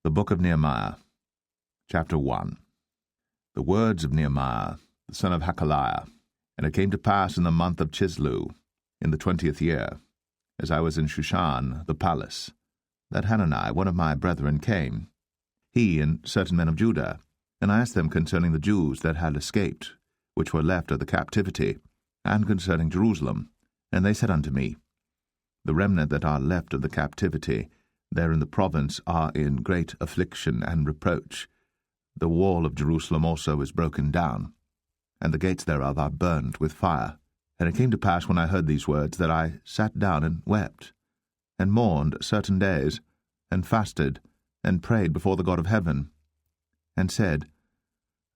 The book of Nehemiah, chapter 1. The words of Nehemiah, the son of Hakaliah. And it came to pass in the month of Chislew, in the 20th year, as I was in Shushan the palace, that Hanani, one of my brethren, came, he and certain men of Judah, and I asked them concerning the Jews that had escaped, which were left of the captivity, and concerning Jerusalem. And they said unto me, The remnant that are left of the captivity there in the province are in great affliction and reproach. The wall of Jerusalem also is broken down, and the gates thereof are burned with fire. And it came to pass, when I heard these words, that I sat down and wept, and mourned certain days, and fasted, and prayed before the God of heaven, and said,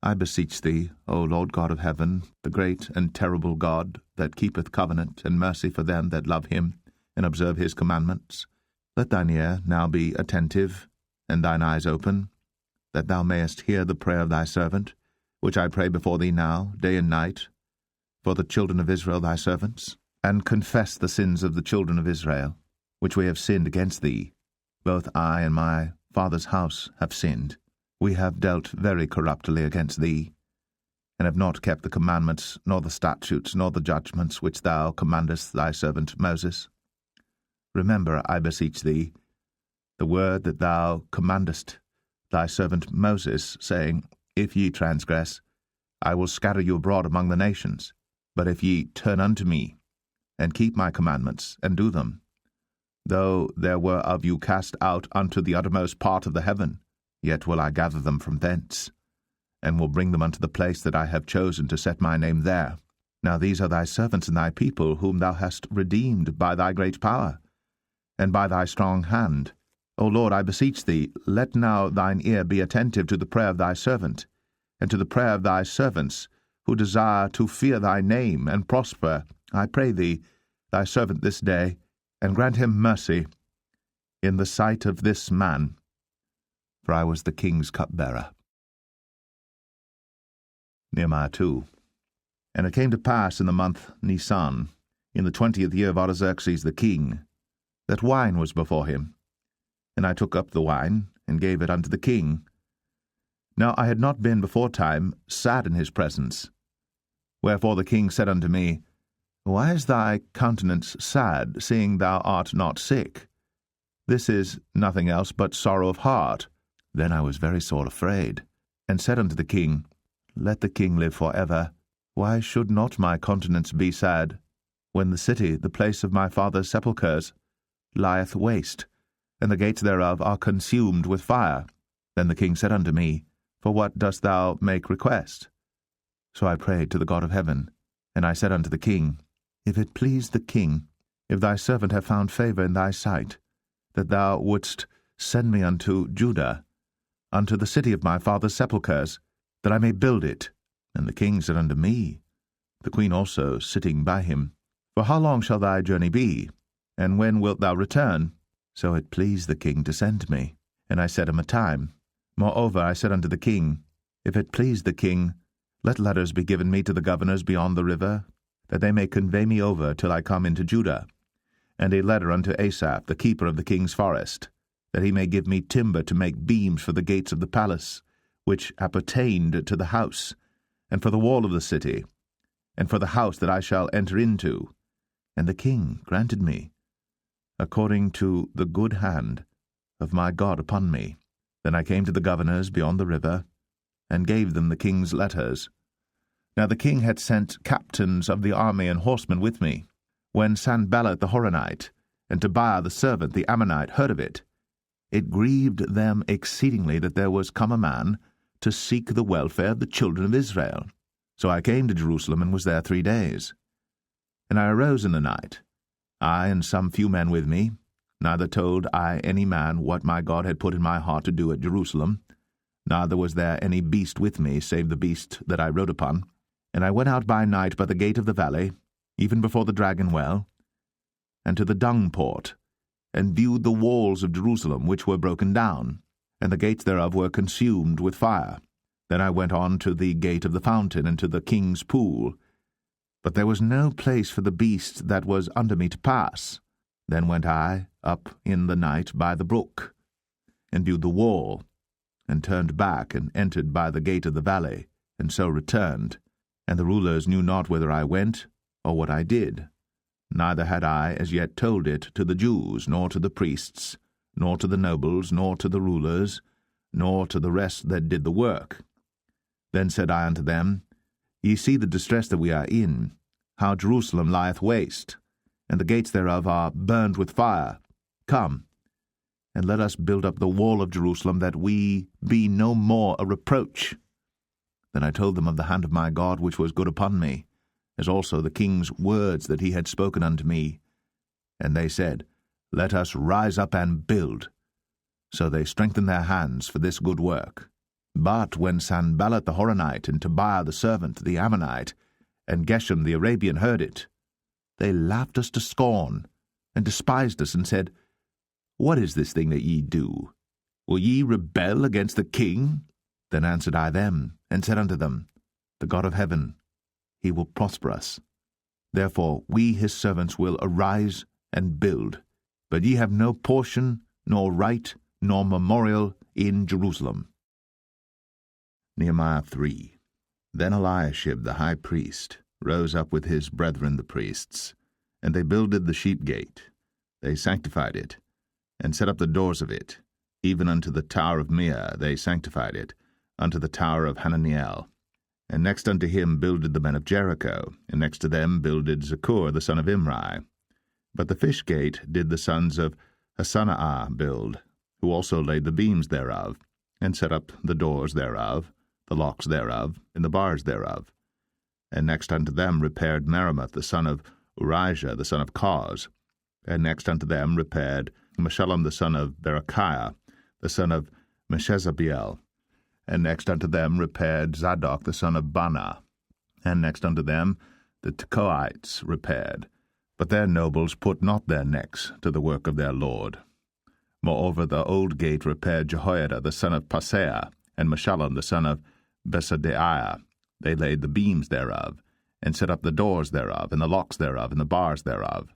I beseech thee, O Lord God of heaven, the great and terrible God, that keepeth covenant and mercy for them that love him, and observe his commandments, let thine ear now be attentive, and thine eyes open, that thou mayest hear the prayer of thy servant, which I pray before thee now, day and night, for the children of Israel thy servants, and confess the sins of the children of Israel, which we have sinned against thee. Both I and my father's house have sinned. We have dealt very corruptly against thee, and have not kept the commandments, nor the statutes, nor the judgments which thou commandest thy servant Moses. Remember, I beseech thee, the word that thou commandest thy servant Moses, saying, If ye transgress, I will scatter you abroad among the nations. But if ye turn unto me, and keep my commandments, and do them, though there were of you cast out unto the uttermost part of the heaven, yet will I gather them from thence, and will bring them unto the place that I have chosen to set my name there. Now these are thy servants and thy people, whom thou hast redeemed by thy great power, and by thy strong hand. O Lord, I beseech thee, let now thine ear be attentive to the prayer of thy servant, and to the prayer of thy servants, who desire to fear thy name and prosper, I pray thee, thy servant this day, and grant him mercy in the sight of this man. For I was the king's cupbearer. Nehemiah 2. And it came to pass in the month Nisan, in the 20th year of Artaxerxes the king, that wine was before him. And I took up the wine, and gave it unto the king. Now I had not been beforetime sad in his presence. Wherefore the king said unto me, Why is thy countenance sad, seeing thou art not sick? This is nothing else but sorrow of heart. Then I was very sore afraid, and said unto the king, Let the king live for ever. Why should not my countenance be sad, when the city, the place of my father's sepulchres, lieth waste, and the gates thereof are consumed with fire? Then the king said unto me, For what dost thou make request? So I prayed to the God of heaven, and I said unto the king, If it please the king, if thy servant have found favor in thy sight, that thou wouldst send me unto Judah, unto the city of my father's sepulchres, that I may build it. And the king said unto me, the queen also sitting by him, For how long shall thy journey be? And when wilt thou return? So it pleased the king to send me. And I set him a time. Moreover I said unto the king, If it please the king, let letters be given me to the governors beyond the river, that they may convey me over till I come into Judah, and a letter unto Asaph, the keeper of the king's forest, that he may give me timber to make beams for the gates of the palace, which appertained to the house, and for the wall of the city, and for the house that I shall enter into. And the king granted me, according to the good hand of my God upon me. Then I came to the governors beyond the river, and gave them the king's letters. Now the king had sent captains of the army and horsemen with me. When Sanballat the Horonite, and Tobiah the servant the Ammonite, heard of it, it grieved them exceedingly that there was come a man to seek the welfare of the children of Israel. So I came to Jerusalem, and was there 3 days. And I arose in the night, I and some few men with me, neither told I any man what my God had put in my heart to do at Jerusalem, neither was there any beast with me, save the beast that I rode upon. And I went out by night by the gate of the valley, even before the dragon well, and to the dung port, and viewed the walls of Jerusalem, which were broken down, and the gates thereof were consumed with fire. Then I went on to the gate of the fountain, and to the king's pool, but there was no place for the beast that was under me to pass. Then went I up in the night by the brook, and viewed the wall, and turned back, and entered by the gate of the valley, and so returned. And the rulers knew not whither I went, or what I did. Neither had I as yet told it to the Jews, nor to the priests, nor to the nobles, nor to the rulers, nor to the rest that did the work. Then said I unto them, Ye see the distress that we are in, how Jerusalem lieth waste, and the gates thereof are burned with fire. Come, and let us build up the wall of Jerusalem, that we be no more a reproach. Then I told them of the hand of my God which was good upon me, as also the king's words that he had spoken unto me. And they said, Let us rise up and build. So they strengthened their hands for this good work. But when Sanballat the Horonite, and Tobiah the servant, the Ammonite, and Geshem the Arabian heard it, they laughed us to scorn, and despised us, and said, What is this thing that ye do? Will ye rebel against the king? Then answered I them, and said unto them, The God of heaven, he will prosper us. Therefore we his servants will arise and build. But ye have no portion, nor right, nor memorial in Jerusalem. Nehemiah 3. Then Eliashib the high priest rose up with his brethren the priests, and they builded the sheep gate. They sanctified it, and set up the doors of it, even unto the tower of Meah they sanctified it, unto the tower of Hananiel. And next unto him builded the men of Jericho, and next to them builded Zaccur the son of Imri. But the fish gate did the sons of Hasanaah build, who also laid the beams thereof, and set up the doors thereof, the locks thereof, and the bars thereof. And next unto them repaired Meremoth the son of Urijah the son of Koz. And next unto them repaired Meshullam the son of Berechiah, the son of Meshezabeel. And next unto them repaired Zadok the son of Baana. And next unto them the Tekoites repaired. But their nobles put not their necks to the work of their lord. Moreover the old gate repaired Jehoiada the son of Paseah, and Meshullam the son of Besadeiah. They laid the beams thereof, and set up the doors thereof, and the locks thereof, and the bars thereof.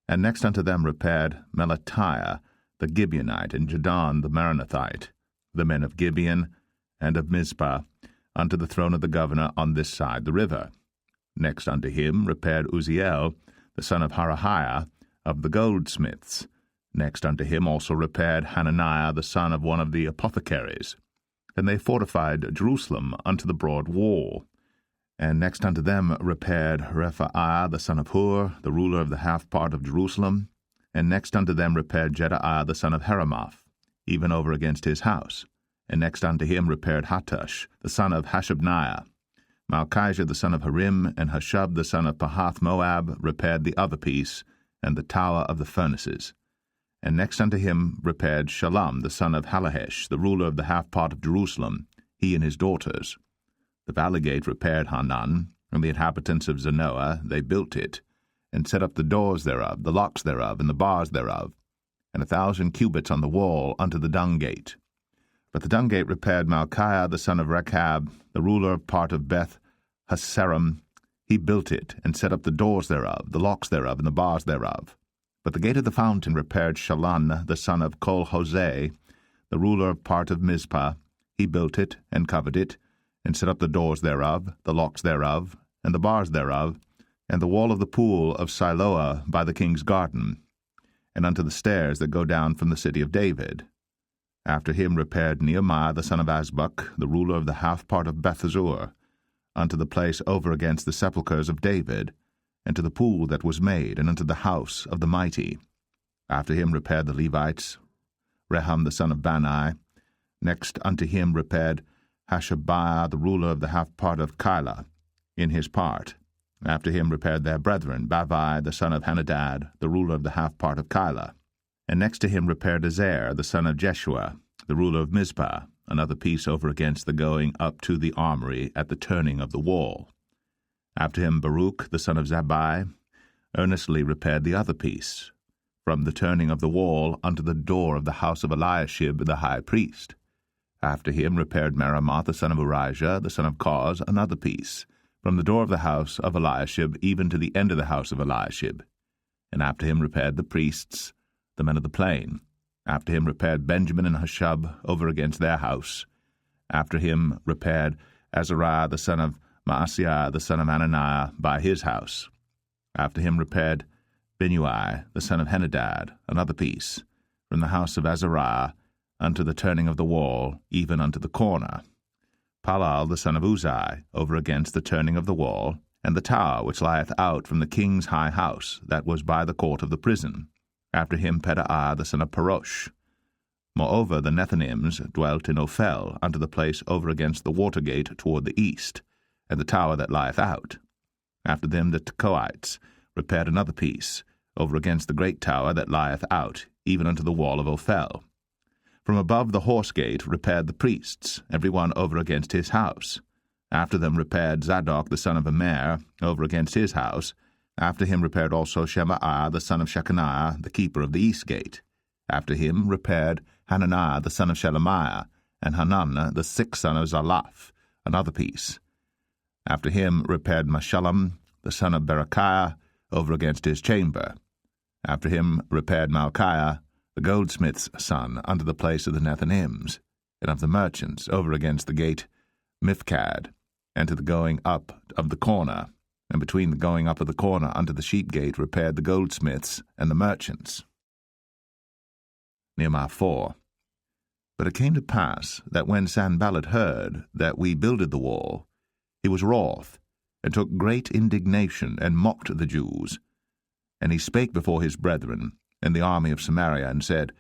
And next unto them repaired Melatiah the Gibeonite, and Jadon the Meronothite, the men of Gibeon and of Mizpah, unto the throne of the governor on this side the river. Next unto him repaired Uzziel the son of Harahiah of the goldsmiths. Next unto him also repaired Hananiah the son of one of the apothecaries. And they fortified Jerusalem unto the broad wall. And next unto them repaired Rephaiah the son of Hur, the ruler of the half part of Jerusalem. And next unto them repaired Jedaiah the son of Heramoth, even over against his house. And next unto him repaired Hattush the son of Hashabniah. Malchijah the son of Harim, and Hashub the son of Pahath-Moab repaired the other piece, and the tower of the furnaces. And next unto him repaired Shallum the son of Halahesh, the ruler of the half part of Jerusalem, he and his daughters. The valley gate repaired Hanan, and the inhabitants of Zanoah, they built it, and set up the doors thereof, the locks thereof, and the bars thereof, and 1,000 cubits on the wall unto the dung gate. But the dung gate repaired Malchiah the son of Rechab, the ruler of part of Beth Hasaram. He built it, and set up the doors thereof, the locks thereof, and the bars thereof. But the gate of the fountain repaired Shallun the son of Kol-Hoseh, the ruler of part of Mizpah. He built it, and covered it, and set up the doors thereof, the locks thereof, and the bars thereof, and the wall of the pool of Siloah by the king's garden, and unto the stairs that go down from the city of David. After him repaired Nehemiah the son of Azbuk, the ruler of the half part of Bethzur, unto the place over against the sepulchres of David, and to the pool that was made, and unto the house of the mighty. After him repaired the Levites, Rehum the son of Bani. Next unto him repaired Hashabiah the ruler of the half part of Keilah, in his part. After him repaired their brethren, Bavai the son of Henadad, the ruler of the half part of Keilah. And next to him repaired Ezer the son of Jeshua, the ruler of Mizpah, another piece over against the going up to the armory at the turning of the wall. After him Baruch the son of Zabbai earnestly repaired the other piece, from the turning of the wall unto the door of the house of Eliashib the high priest. After him repaired Meremoth the son of Urijah the son of Koz another piece, from the door of the house of Eliashib even to the end of the house of Eliashib. And after him repaired the priests, the men of the plain, After him repaired Benjamin and Hushab over against their house. After him repaired Azariah the son of Maaseiah the son of Ananiah by his house. After him repaired Binnui the son of Henadad another piece, from the house of Azariah unto the turning of the wall, even unto the corner. Palal the son of Uzai over against the turning of the wall, and the tower which lieth out from the king's high house, that was by the court of the prison. After him Pedaiah the son of Parosh. Moreover the Nethinims dwelt in Ophel, unto the place over against the water gate toward the east, and the tower that lieth out. After them the Tekoites repaired another piece, over against the great tower that lieth out, even unto the wall of Ophel. From above the horse gate repaired the priests, every one over against his house. After them repaired Zadok the son of Immer over against his house. After him repaired also Shemaiah the son of Shechaniah, the keeper of the east gate. After him repaired Hananiah the son of Shelemiah, and Hanan the sixth son of Zalaph, another piece. After him repaired Meshullam the son of Berechiah over against his chamber. After him repaired Malchiah the goldsmith's son unto the place of the Nethinims, and of the merchants over against the gate Mifkad, and to the going up of the corner, and between the going up of the corner unto the sheep gate repaired the goldsmiths and the merchants. Nehemiah 4. But it came to pass that when Sanballat heard that we builded the wall, he was wroth, and took great indignation, and mocked the Jews. And he spake before his brethren, and the army of Samaria, and said,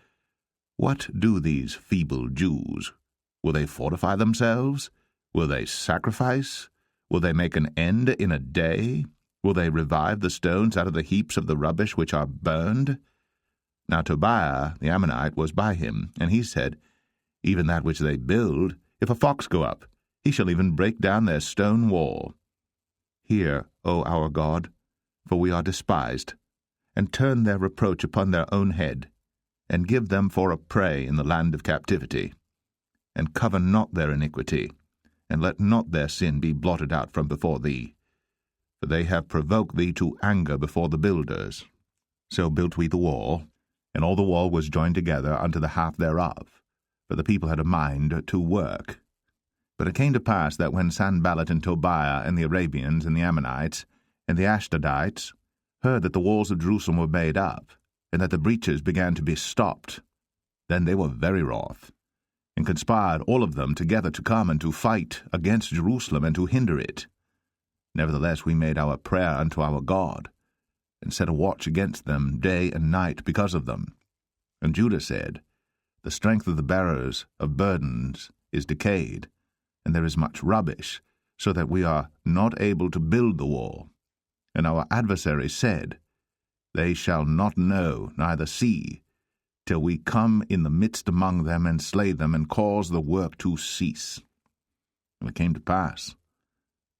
What do these feeble Jews? Will they fortify themselves? Will they sacrifice? Will they make an end in a day? Will they revive the stones out of the heaps of the rubbish which are burned? Now Tobiah the Ammonite was by him, and he said, Even that which they build, if a fox go up, he shall even break down their stone wall. Hear, O our God, for we are despised, and turn their reproach upon their own head, and give them for a prey in the land of captivity, and cover not their iniquity, and let not their sin be blotted out from before thee. For they have provoked thee to anger before the builders. So built we the wall, and all the wall was joined together unto the half thereof, for the people had a mind to work. But it came to pass that when Sanballat and Tobiah and the Arabians and the Ammonites and the Ashdodites heard that the walls of Jerusalem were made up, and that the breaches began to be stopped, then they were very wroth, and conspired all of them together to come and to fight against Jerusalem and to hinder it. Nevertheless we made our prayer unto our God, and set a watch against them day and night because of them. And Judah said, The strength of the bearers of burdens is decayed, and there is much rubbish, so that we are not able to build the wall. And our adversaries said, They shall not know, neither see, till we come in the midst among them, and slay them, and cause the work to cease. And it came to pass,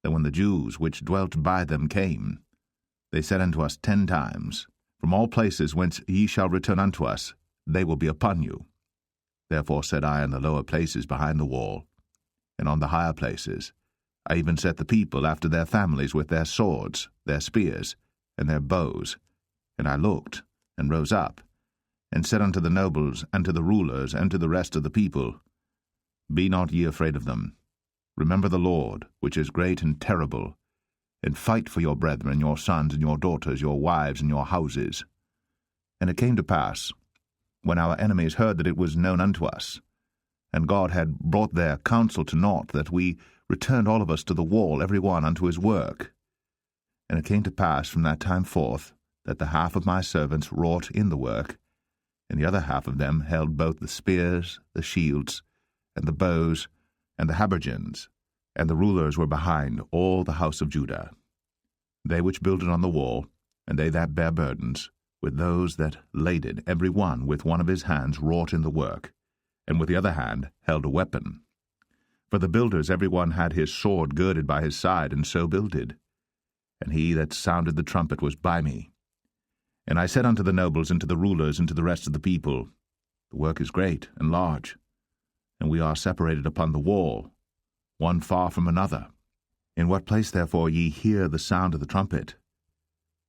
that when the Jews which dwelt by them came, they said unto us 10 times, From all places whence ye shall return unto us, they will be upon you. Therefore said I in the lower places behind the wall, and on the higher places, I even set the people after their families with their swords, their spears, and their bows. And I looked, and rose up, and said unto the nobles, and to the rulers, and to the rest of the people, Be not ye afraid of them. Remember the Lord, which is great and terrible, and fight for your brethren, your sons and your daughters, your wives and your houses. And it came to pass, when our enemies heard that it was known unto us, and God had brought their counsel to naught, that we returned all of us to the wall, every one unto his work. And it came to pass from that time forth, that the half of my servants wrought in the work, and the other half of them held both the spears, the shields, and the bows, and the habergeons, and the rulers were behind all the house of Judah. They which builded on the wall, and they that bare burdens, with those that laded, every one with one of his hands wrought in the work, and with the other hand held a weapon. For the builders every one had his sword girded by his side, and so builded. And he that sounded the trumpet was by me. And I said unto the nobles, and to the rulers, and to the rest of the people, The work is great and large, and we are separated upon the wall, one far from another. In what place therefore ye hear the sound of the trumpet,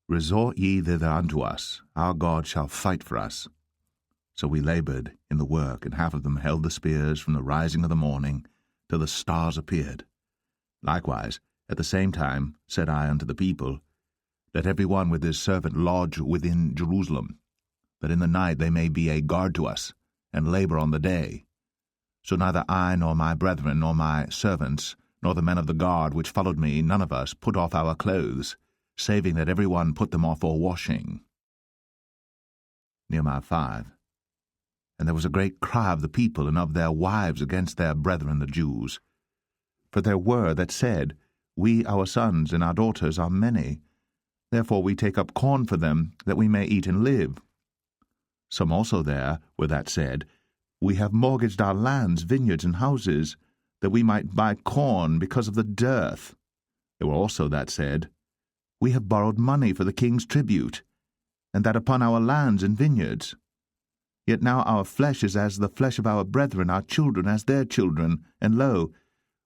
resort ye thither unto us, our God shall fight for us. So we labored in the work, and half of them held the spears from the rising of the morning till the stars appeared. Likewise, at the same time said I unto the people, Let every one with his servant lodge within Jerusalem, that in the night they may be a guard to us, and labor on the day. So neither I, nor my brethren, nor my servants, nor the men of the guard which followed me, none of us put off our clothes, saving that every one put them off for washing. Nehemiah 5. And there was a great cry of the people and of their wives against their brethren the Jews. For there were that said, We, our sons, and our daughters are many. Therefore we take up corn for them, that we may eat and live. Some also there were that said, We have mortgaged our lands, vineyards, and houses, that we might buy corn because of the dearth. There were also that said, We have borrowed money for the king's tribute, and that upon our lands and vineyards. Yet now our flesh is as the flesh of our brethren, our children as their children, and lo,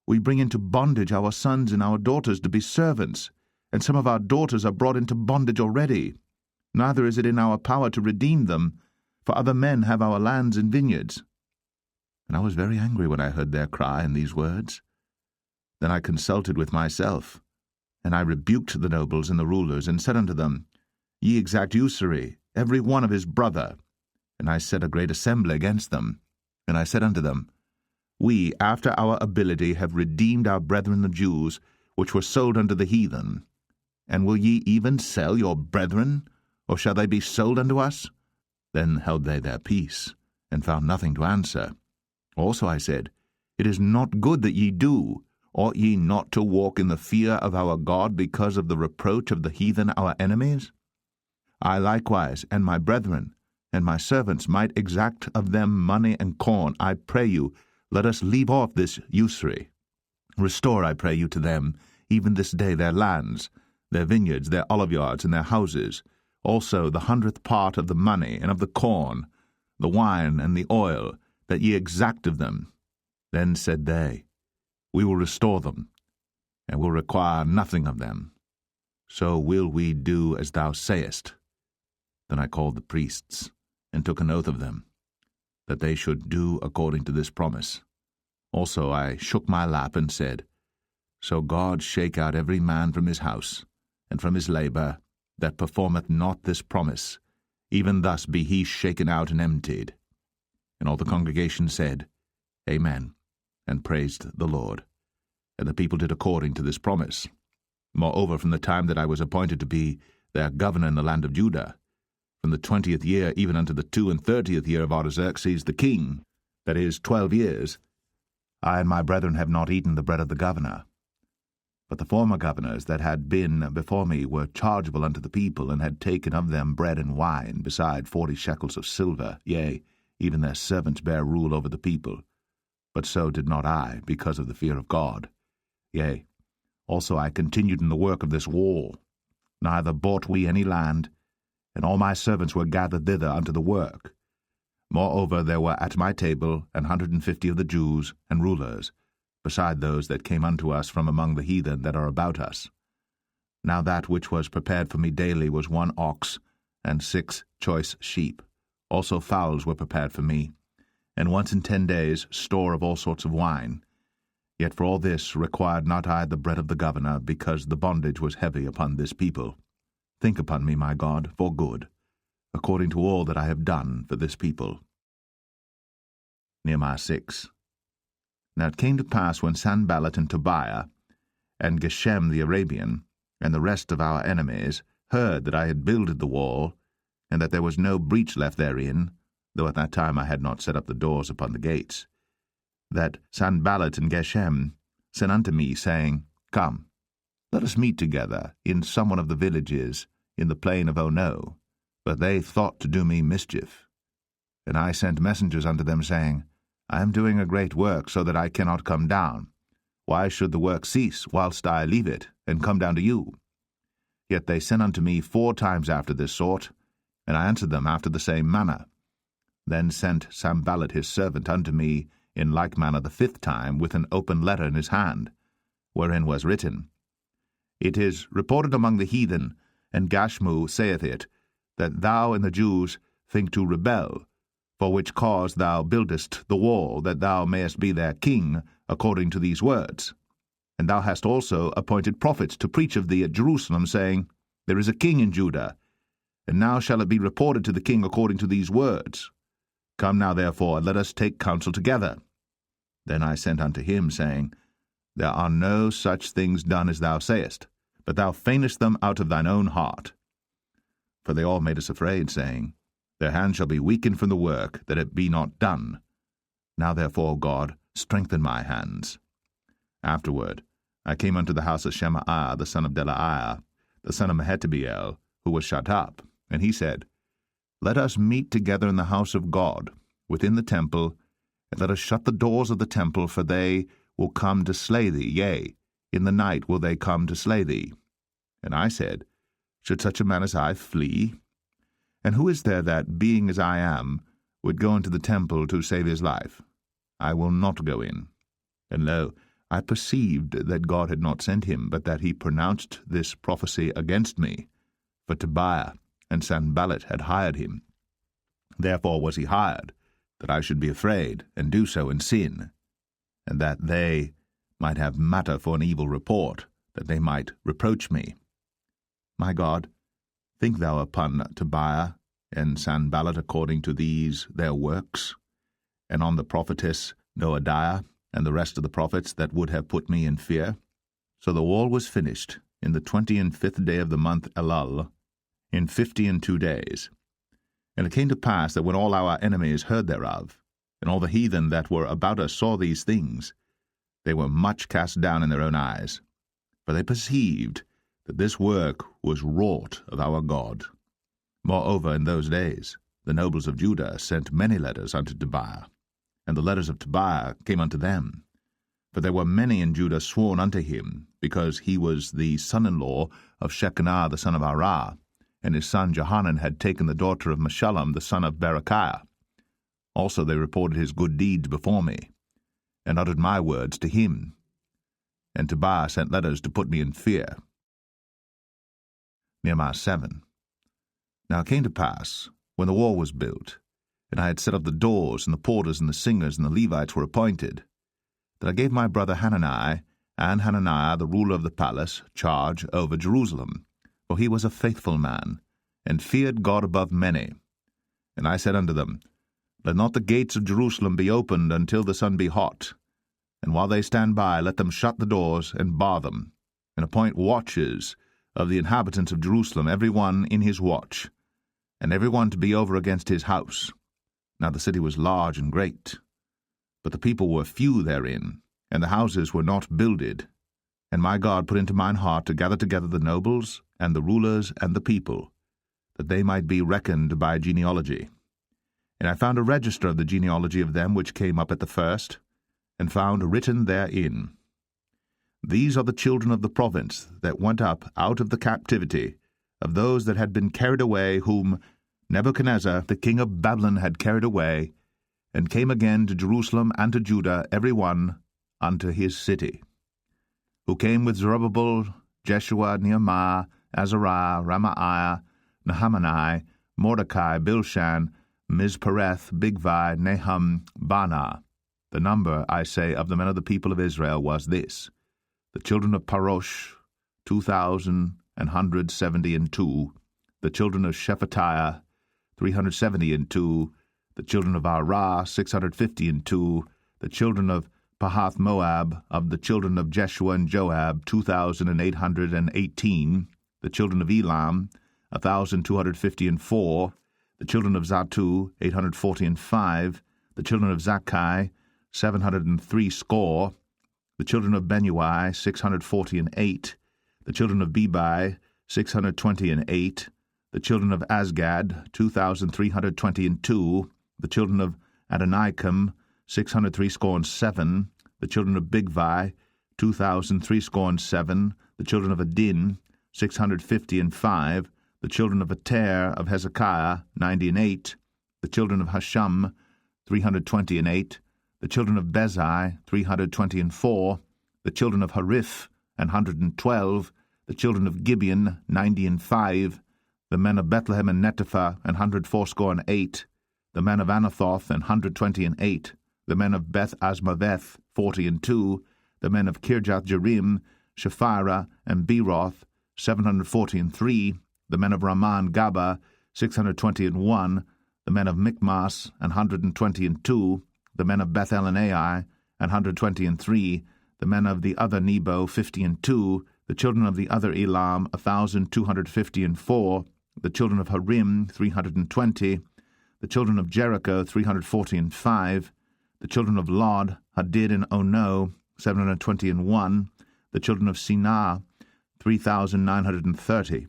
we bring into bondage our sons and our daughters to be servants, and some of our daughters are brought into bondage already. Neither is it in our power to redeem them, for other men have our lands and vineyards. And I was very angry when I heard their cry and these words. Then I consulted with myself, and I rebuked the nobles and the rulers, and said unto them, Ye exact usury, every one of his brother. And I set a great assembly against them. And I said unto them, We, after our ability, have redeemed our brethren the Jews, which were sold unto the heathen. And will ye even sell your brethren, or shall they be sold unto us? Then held they their peace, and found nothing to answer. Also I said, It is not good that ye do. Ought ye not to walk in the fear of our God because of the reproach of the heathen our enemies? I likewise, and my brethren, and my servants might exact of them money and corn. I pray you, let us leave off this usury. Restore, I pray you, to them, even this day, their lands, their vineyards, their oliveyards, and their houses, also the 100th part of the money, and of the corn, the wine, and the oil, that ye exact of them. Then said they, We will restore them, and will require nothing of them. So will we do as thou sayest. Then I called the priests, and took an oath of them, that they should do according to this promise. Also I shook my lap, and said, So God shake out every man from his house, and from his labor, that performeth not this promise, even thus be he shaken out and emptied. And all the congregation said, Amen, and praised the Lord. And the people did according to this promise. Moreover, from the time that I was appointed to be their governor in the land of Judah, from the 20th year even unto the 32nd year of Artaxerxes the king, that is, 12 years, I and my brethren have not eaten the bread of the governor. But the former governors that had been before me were chargeable unto the people, and had taken of them bread and wine, beside 40 shekels of silver, yea, even their servants bare rule over the people. But so did not I, because of the fear of God. Yea, also I continued in the work of this wall. Neither bought we any land, and all my servants were gathered thither unto the work. Moreover, there were at my table 150 of the Jews and rulers, beside those that came unto us from among the heathen that are about us. Now that which was prepared for me daily was 1 ox, and 6 choice sheep. Also fowls were prepared for me, and once in 10 days store of all sorts of wine. Yet for all this required not I the bread of the governor, because the bondage was heavy upon this people. Think upon me, my God, for good, according to all that I have done for this people. Nehemiah 6. Now it came to pass, when Sanballat and Tobiah, and Geshem the Arabian, and the rest of our enemies, heard that I had builded the wall, and that there was no breach left therein, though at that time I had not set up the doors upon the gates, that Sanballat and Geshem sent unto me, saying, Come, let us meet together in some one of the villages in the plain of Ono. But they thought to do me mischief. And I sent messengers unto them, saying, I am doing a great work, so that I cannot come down. Why should the work cease, whilst I leave it, and come down to you? Yet they sent unto me 4 times after this sort, and I answered them after the same manner. Then sent Sanballat his servant unto me in like manner the 5th time, with an open letter in his hand, wherein was written, It is reported among the heathen, and Gashmu saith it, that thou and the Jews think to rebel, For which cause thou buildest the wall, that thou mayest be their king, according to these words. And thou hast also appointed prophets to preach of thee at Jerusalem, saying, There is a king in Judah, and now shall it be reported to the king according to these words. Come now, therefore, and let us take counsel together. Then I sent unto him, saying, There are no such things done as thou sayest, but thou feignest them out of thine own heart. For they all made us afraid, saying, Their hand shall be weakened from the work, that it be not done. Now therefore, O God, strengthen my hands. Afterward I came unto the house of Shemaiah, the son of Delaiah, the son of Mehetabeel, who was shut up, and he said, Let us meet together in the house of God, within the temple, and let us shut the doors of the temple, for they will come to slay thee, yea, in the night will they come to slay thee. And I said, Should such a man as I flee? And who is there that, being as I am, would go into the temple to save his life? I will not go in. And lo, I perceived that God had not sent him, but that he pronounced this prophecy against me. For Tobiah and Sanballat had hired him. Therefore was he hired, that I should be afraid, and do so in sin, and that they might have matter for an evil report, that they might reproach me. My God, think thou upon Tobiah and Sanballat according to these their works, and on the prophetess Noadiah, and the rest of the prophets that would have put me in fear. So the wall was finished in the 25th day of the month Elul, in 52 days. And it came to pass that when all our enemies heard thereof, and all the heathen that were about us saw these things, they were much cast down in their own eyes, for they perceived that this work was wrought of our God. Moreover, in those days the nobles of Judah sent many letters unto Tobiah, and the letters of Tobiah came unto them. For there were many in Judah sworn unto him, because he was the son-in-law of Shecaniah the son of Arah, and his son Johanan had taken the daughter of Meshullam the son of Berechiah. Also they reported his good deeds before me, and uttered my words to him. And Tobiah sent letters to put me in fear. Nehemiah 7. Now it came to pass, when the wall was built, and I had set up the doors, and the porters, and the singers, and the Levites were appointed, that I gave my brother Hanani, and Hananiah, the ruler of the palace, charge over Jerusalem, for he was a faithful man, and feared God above many. And I said unto them, Let not the gates of Jerusalem be opened until the sun be hot, and while they stand by, let them shut the doors, and bar them, and appoint watches of the inhabitants of Jerusalem, every one in his watch, and every one to be over against his house. Now the city was large and great, but the people were few therein, and the houses were not builded. And my God put into mine heart to gather together the nobles, and the rulers, and the people, that they might be reckoned by genealogy. And I found a register of the genealogy of them which came up at the first, and found written therein, These are the children of the province that went up out of the captivity, of those that had been carried away, whom Nebuchadnezzar the king of Babylon had carried away, and came again to Jerusalem and to Judah, every one unto his city. Who came with Zerubbabel, Jeshua, Nehemiah, Azariah, Ramaiah, Nahamani, Mordecai, Bilshan, Mizpereth, Bigvai, Nahum, Baanah. The number, I say, of the men of the people of Israel was this: the children of Parosh, 2,172, the children of Shephatiah, 372, the children of Arah, 652, the children of Pahath Moab, of the children of Jeshua and Joab, 2,818, the children of Elam, 1,254, the children of Zatu, 845, the children of Zakkai, 703 score, the children of Benui, 648, the children of Bebai, 628, the children of Asgad, 2,322, the children of Adonikam, 637, the children of Bigvai, 2,307, the children of Adin, 655, the children of Ater of Hezekiah, 98, the children of Hashum, 328, the children of Bezai, 324, the children of Hariph, 112, the children of Gibeon, 95, the men of Bethlehem and Netopha, 184, the men of Anathoth, 128, the men of Beth Asmaveth, 40, the men of Kirjath-jearim, Shephirah, and Beeroth, 743, the men of Raman Gaba, 621, the men of Michmas, 122, the men of Bethel and Ai, 123, the men of the other Nebo, 50, the children of the other Elam, 1,254, the children of Harim, 320, the children of Jericho, 345, the children of Lod, Hadid and Ono, 721, the children of Sinah, 3,930.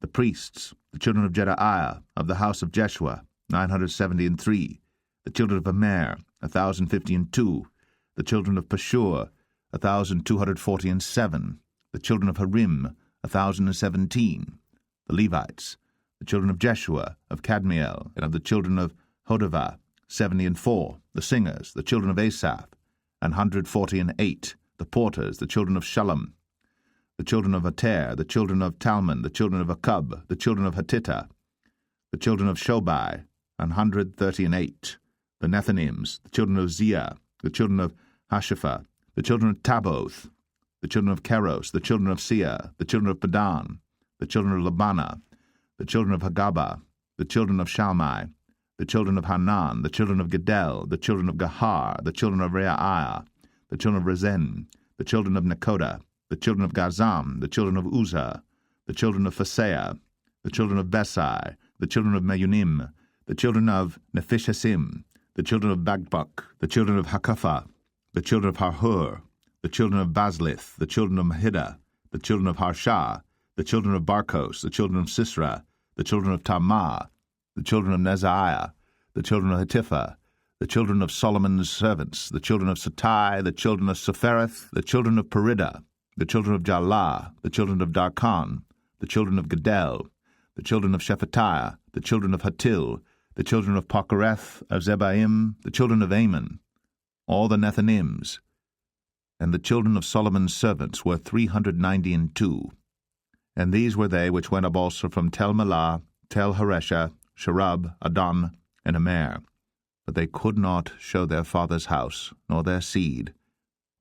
The priests, the children of Jedaiah, of the house of Jeshua, 973, the children of Immer, 1,052, the children of Pashur, 1,247, the children of Harim, 1,017, the Levites, the children of Jeshua, of Kadmiel, and of the children of Hodavah, 74, the singers, the children of Asaph, 148, the porters, the children of Shallum, the children of Ater, the children of Talmon, the children of Akub, the children of Hatita, the children of Shobai, 138, the Nethinims, the children of Zia, the children of Hashepha, the children of Taboth, the children of Keros, the children of Sia, the children of Padan, the children of Labana, the children of Hagaba, the children of Shalmai, the children of Hanan, the children of Gedel, the children of Gahar, the children of Reaiah, the children of Rezen, the children of Nekoda, the children of Gazam, the children of Uzzah, the children of Phaseah, the children of Besai, the children of Meunim, the children of Nephishessim, the children of Bagbuk, the children of Hakapha, the children of Harhur, the children of Baslith, the children of Mahida, the children of Harshah, the children of Barkos, the children of Sisra, the children of Tamar, the children of Nezaiah, the children of Hatipha, the children of Solomon's servants, the children of Satai, the children of Sephareth, the children of Perida, the children of Jalah, the children of Darkon, the children of Gedel, the children of Shephatiah, the children of Hatil, the children of Pokereth, of Zebaim, the children of Ammon, all the Nethinims, and the children of Solomon's servants were 392. And these were they which went up also from Tel Melah, Tel Haresha, Sharab, Adon, and Immer. But they could not show their father's house, nor their seed,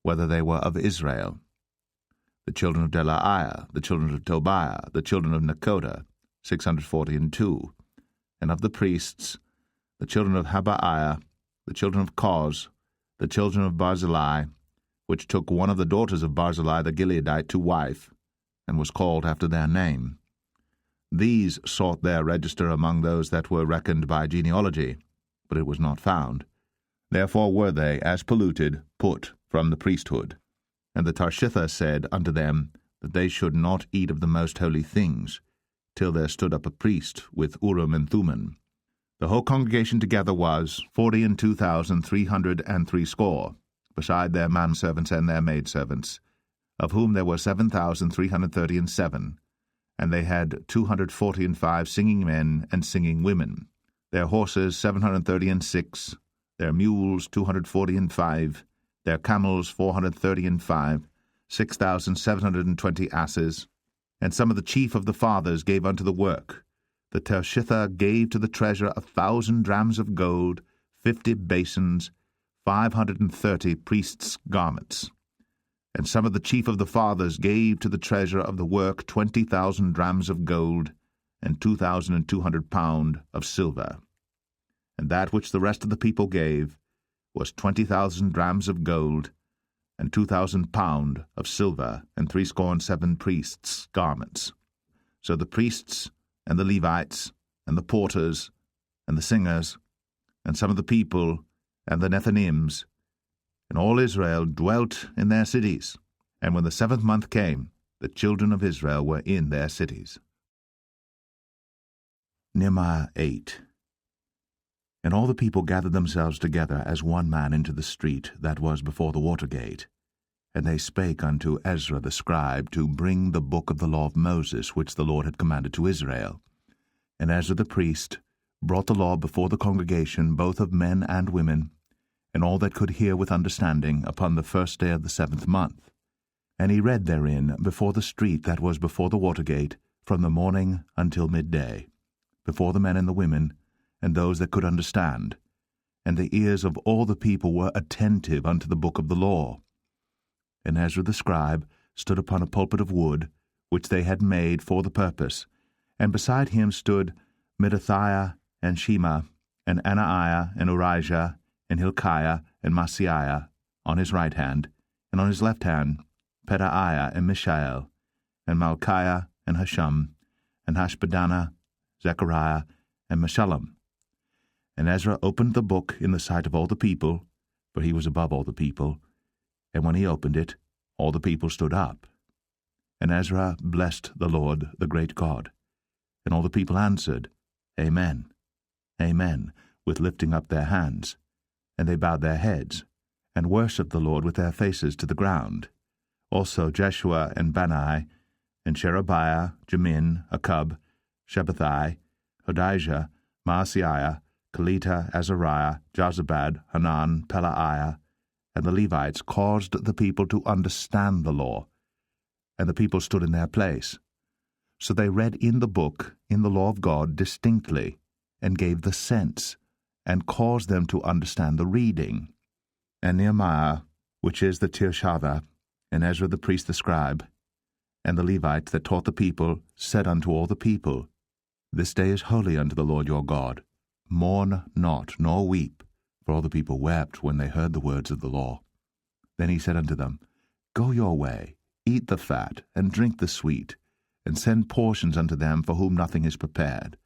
whether they were of Israel. The children of Delaiah, the children of Tobiah, the children of Nekoda, 642, and of the priests, the children of Habaiah, the children of Koz, the children of Barzillai, which took one of the daughters of Barzillai the Gileadite to wife, and was called after their name. These sought their register among those that were reckoned by genealogy, but it was not found. Therefore were they, as polluted, put from the priesthood. And the Tarshitha said unto them that they should not eat of the most holy things, till there stood up a priest with Urim and Thummim. The whole congregation together was 42,360, beside their manservants and their maidservants, of whom there were 7,337, and they had 245 singing men and singing women, their horses 736, their mules 245, their camels 435, 6,720 asses. And some of the chief of the fathers gave unto the work. The Tarshitha gave to the treasure 1,000 drams of gold, 50 basins, 530 priests' garments. And some of the chief of the fathers gave to the treasure of the work 20,000 drams of gold, and 2,200 pound of silver. And that which the rest of the people gave was 20,000 drams of gold, and 2,000 pound of silver, and 67 priests' garments. So the priests, and the Levites, and the porters, and the singers, and some of the people, and the Nethinims, and all Israel dwelt in their cities. And when the 7th month came, the children of Israel were in their cities. Nehemiah 8. And all the people gathered themselves together as one man into the street that was before the water gate. And they spake unto Ezra the scribe to bring the book of the law of Moses, which the Lord had commanded to Israel. And Ezra the priest brought the law before the congregation, both of men and women, and all that could hear with understanding, upon the 1st day of the 7th month. And he read therein before the street that was before the water gate, from the morning until midday, before the men and the women, and those that could understand. And the ears of all the people were attentive unto the book of the law. And Ezra the scribe stood upon a pulpit of wood, which they had made for the purpose, and beside him stood Mattithiah, and Shema, and Anaiah, and Urijah, and Hilkiah, and Maaseiah, on his right hand, and on his left hand Pedaiah, and Mishael, and Malchiah, and Hashum, and Hashbaddanah, Zechariah, and Meshullam. And Ezra opened the book in the sight of all the people, for he was above all the people. And when he opened it, all the people stood up. And Ezra blessed the Lord, the great God. And all the people answered, Amen, Amen, with lifting up their hands. And they bowed their heads, and worshipped the Lord with their faces to the ground. Also Jeshua, and Bani, and Sherebiah, Jamin, Akub, Shabbathai, Hodijah, Maaseiah, Kelita, Azariah, Jozabad, Hanan, Pelaiah, and the Levites caused the people to understand the law, and the people stood in their place. So they read in the book, in the law of God, distinctly, and gave the sense, and caused them to understand the reading. And Nehemiah, which is the Tirshatha, and Ezra the priest the scribe, and the Levites that taught the people, said unto all the people, This day is holy unto the Lord your God. Mourn not, nor weep. For all the people wept when they heard the words of the law. Then he said unto them, Go your way, eat the fat, and drink the sweet, and send portions unto them for whom nothing is prepared.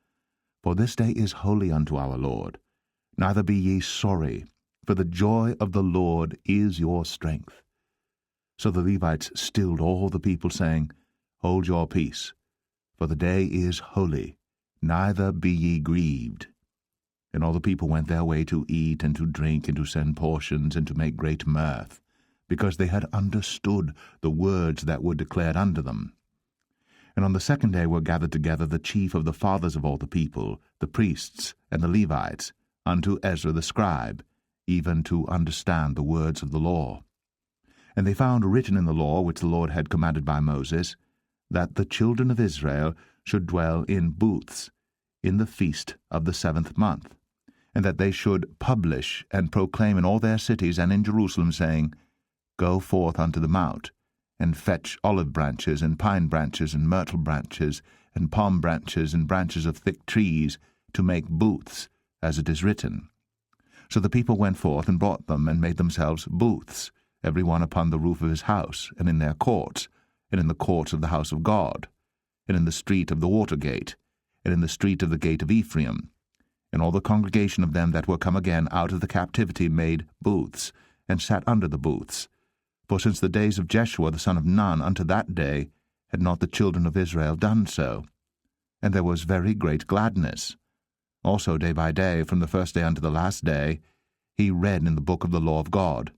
For this day is holy unto our Lord. Neither be ye sorry, for the joy of the Lord is your strength. So the Levites stilled all the people, saying, Hold your peace, for the day is holy, neither be ye grieved. And all the people went their way to eat and to drink and to send portions and to make great mirth, because they had understood the words that were declared unto them. And on the second day were gathered together the chief of the fathers of all the people, the priests and the Levites, unto Ezra the scribe, even to understand the words of the law. And they found written in the law which the Lord had commanded by Moses, that the children of Israel should dwell in booths in the feast of the 7th month, and that they should publish and proclaim in all their cities and in Jerusalem, saying, Go forth unto the mount, and fetch olive branches, and pine branches, and myrtle branches, and palm branches, and branches of thick trees, to make booths, as it is written. So the people went forth and brought them, and made themselves booths, every one upon the roof of his house, and in their courts, and in the courts of the house of God, and in the street of the water gate, and in the street of the gate of Ephraim. And all the congregation of them that were come again out of the captivity made booths, and sat under the booths. For since the days of Jeshua the son of Nun unto that day had not the children of Israel done so. And there was very great gladness. Also day by day, from the first day unto the last day, he read in the book of the law of God.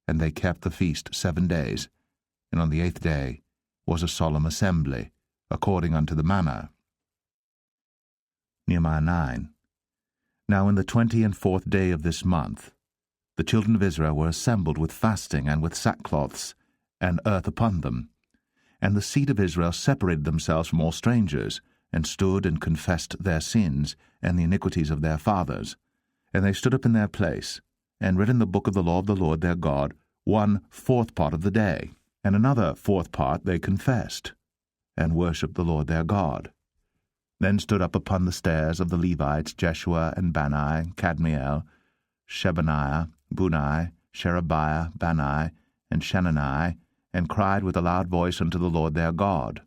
And they kept the feast 7 days, and on the 8th day was a solemn assembly, according unto the manner. Nehemiah 9. Now in the 24th day of this month, the children of Israel were assembled with fasting and with sackcloths, and earth upon them. And the seed of Israel separated themselves from all strangers, and stood and confessed their sins and the iniquities of their fathers. And they stood up in their place, and read in the book of the law of the Lord their God 1/4 part of the day, and another 4th part they confessed, and worshipped the Lord their God. Then stood up upon the stairs of the Levites Jeshua and Bani, Kadmiel, Shebaniah, Bunai, Sherebiah, Bani, and Shenani, and cried with a loud voice unto the Lord their God.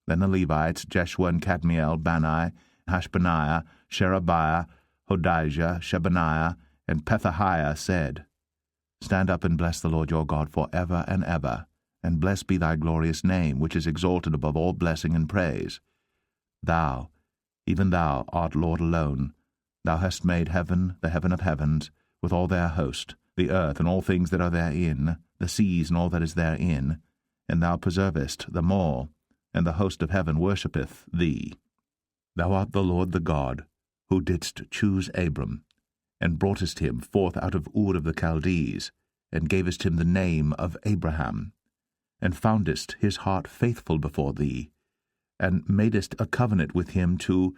Then the Levites Jeshua and Kadmiel, Bani, Hashbaniah, Sherebiah, Hodijah, Shebaniah, and Pethahiah said, Stand up and bless the Lord your God for ever and ever, and blessed be thy glorious name, which is exalted above all blessing and praise. Thou, even thou, art Lord alone. Thou hast made heaven, the heaven of heavens, with all their host, the earth and all things that are therein, the seas and all that is therein, and thou preservest them all, and the host of heaven worshippeth thee. Thou art the Lord the God, who didst choose Abram, and broughtest him forth out of Ur of the Chaldees, and gavest him the name of Abraham, and foundest his heart faithful before thee, and madest a covenant with him to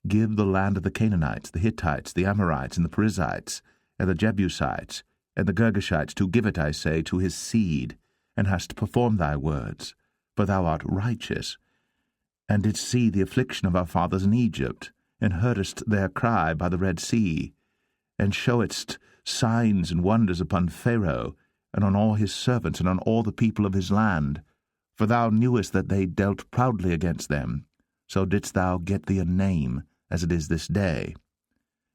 give the land of the Canaanites, the Hittites, the Amorites, and the Perizzites, and the Jebusites, and the Girgashites, to give it, I say, to his seed, and hast performed thy words, for thou art righteous, and didst see the affliction of our fathers in Egypt, and heardest their cry by the Red Sea, and showedst signs and wonders upon Pharaoh, and on all his servants, and on all the people of his land. For thou knewest that they dealt proudly against them, so didst thou get thee a name, as it is this day.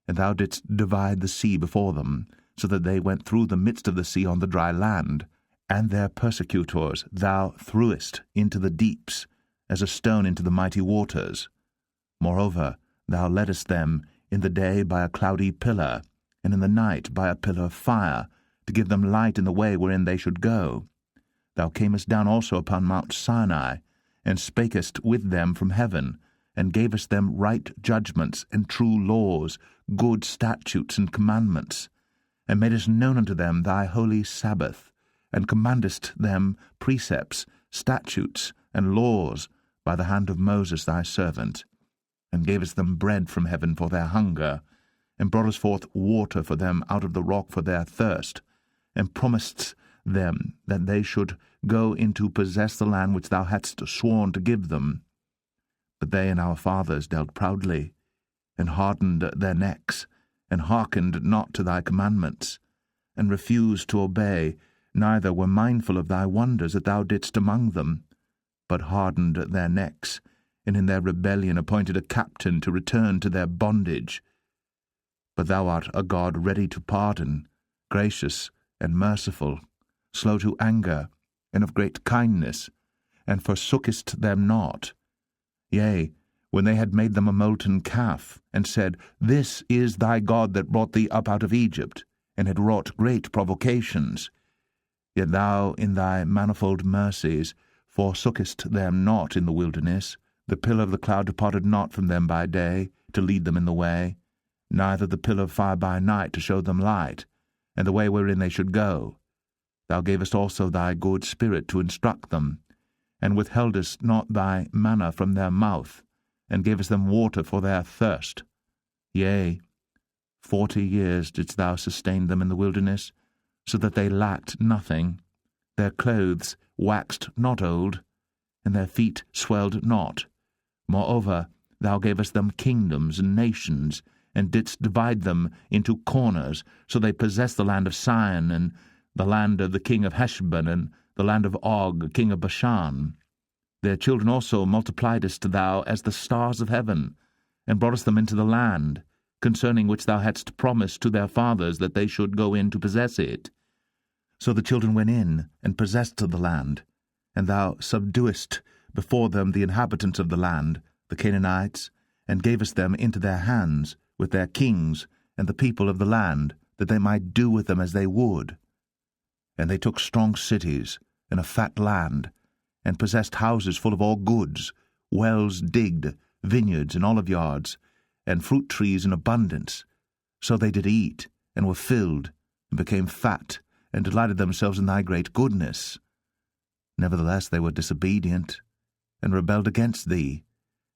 And thou didst divide the sea before them, so that they went through the midst of the sea on the dry land, and their persecutors thou threwest into the deeps, as a stone into the mighty waters. Moreover, thou leddest them in the day by a cloudy pillar, and in the night by a pillar of fire, to give them light in the way wherein they should go. Thou camest down also upon Mount Sinai, and spakest with them from heaven, and gavest them right judgments and true laws, good statutes and commandments, and madest known unto them thy holy Sabbath, and commandest them precepts, statutes, and laws by the hand of Moses thy servant, and gavest them bread from heaven for their hunger, and broughtest forth water for them out of the rock for their thirst, and promisedst them that they should go in to possess the land which thou hadst sworn to give them. But they and our fathers dealt proudly, and hardened their necks, and hearkened not to thy commandments, and refused to obey, neither were mindful of thy wonders that thou didst among them, but hardened their necks, and in their rebellion appointed a captain to return to their bondage. But thou art a God ready to pardon, gracious and merciful, slow to anger, and of great kindness, and forsookest them not. Yea, when they had made them a molten calf, and said, This is thy God that brought thee up out of Egypt, and had wrought great provocations. Yet thou in thy manifold mercies forsookest them not in the wilderness. The pillar of the cloud departed not from them by day, to lead them in the way, neither the pillar of fire by night to show them light, and the way wherein they should go. Thou gavest also thy good Spirit to instruct them, and withheldest not thy manna from their mouth, and gavest them water for their thirst. Yea, 40 years didst thou sustain them in the wilderness, so that they lacked nothing. Their clothes waxed not old, and their feet swelled not. Moreover, thou gavest them kingdoms and nations, and didst divide them into corners, so they possessed the land of Sion, and the land of the king of Heshbon, and the land of Og, king of Bashan. Their children also multipliedst thou as the stars of heaven, and broughtest them into the land, concerning which thou hadst promised to their fathers that they should go in to possess it. So the children went in, and possessed the land, and thou subduedst before them the inhabitants of the land, the Canaanites, and gavest them into their hands, with their kings, and the people of the land, that they might do with them as they would. And they took strong cities, and a fat land, and possessed houses full of all goods, wells digged, vineyards and oliveyards, and fruit trees in abundance. So they did eat, and were filled, and became fat, and delighted themselves in thy great goodness. Nevertheless they were disobedient, and rebelled against thee,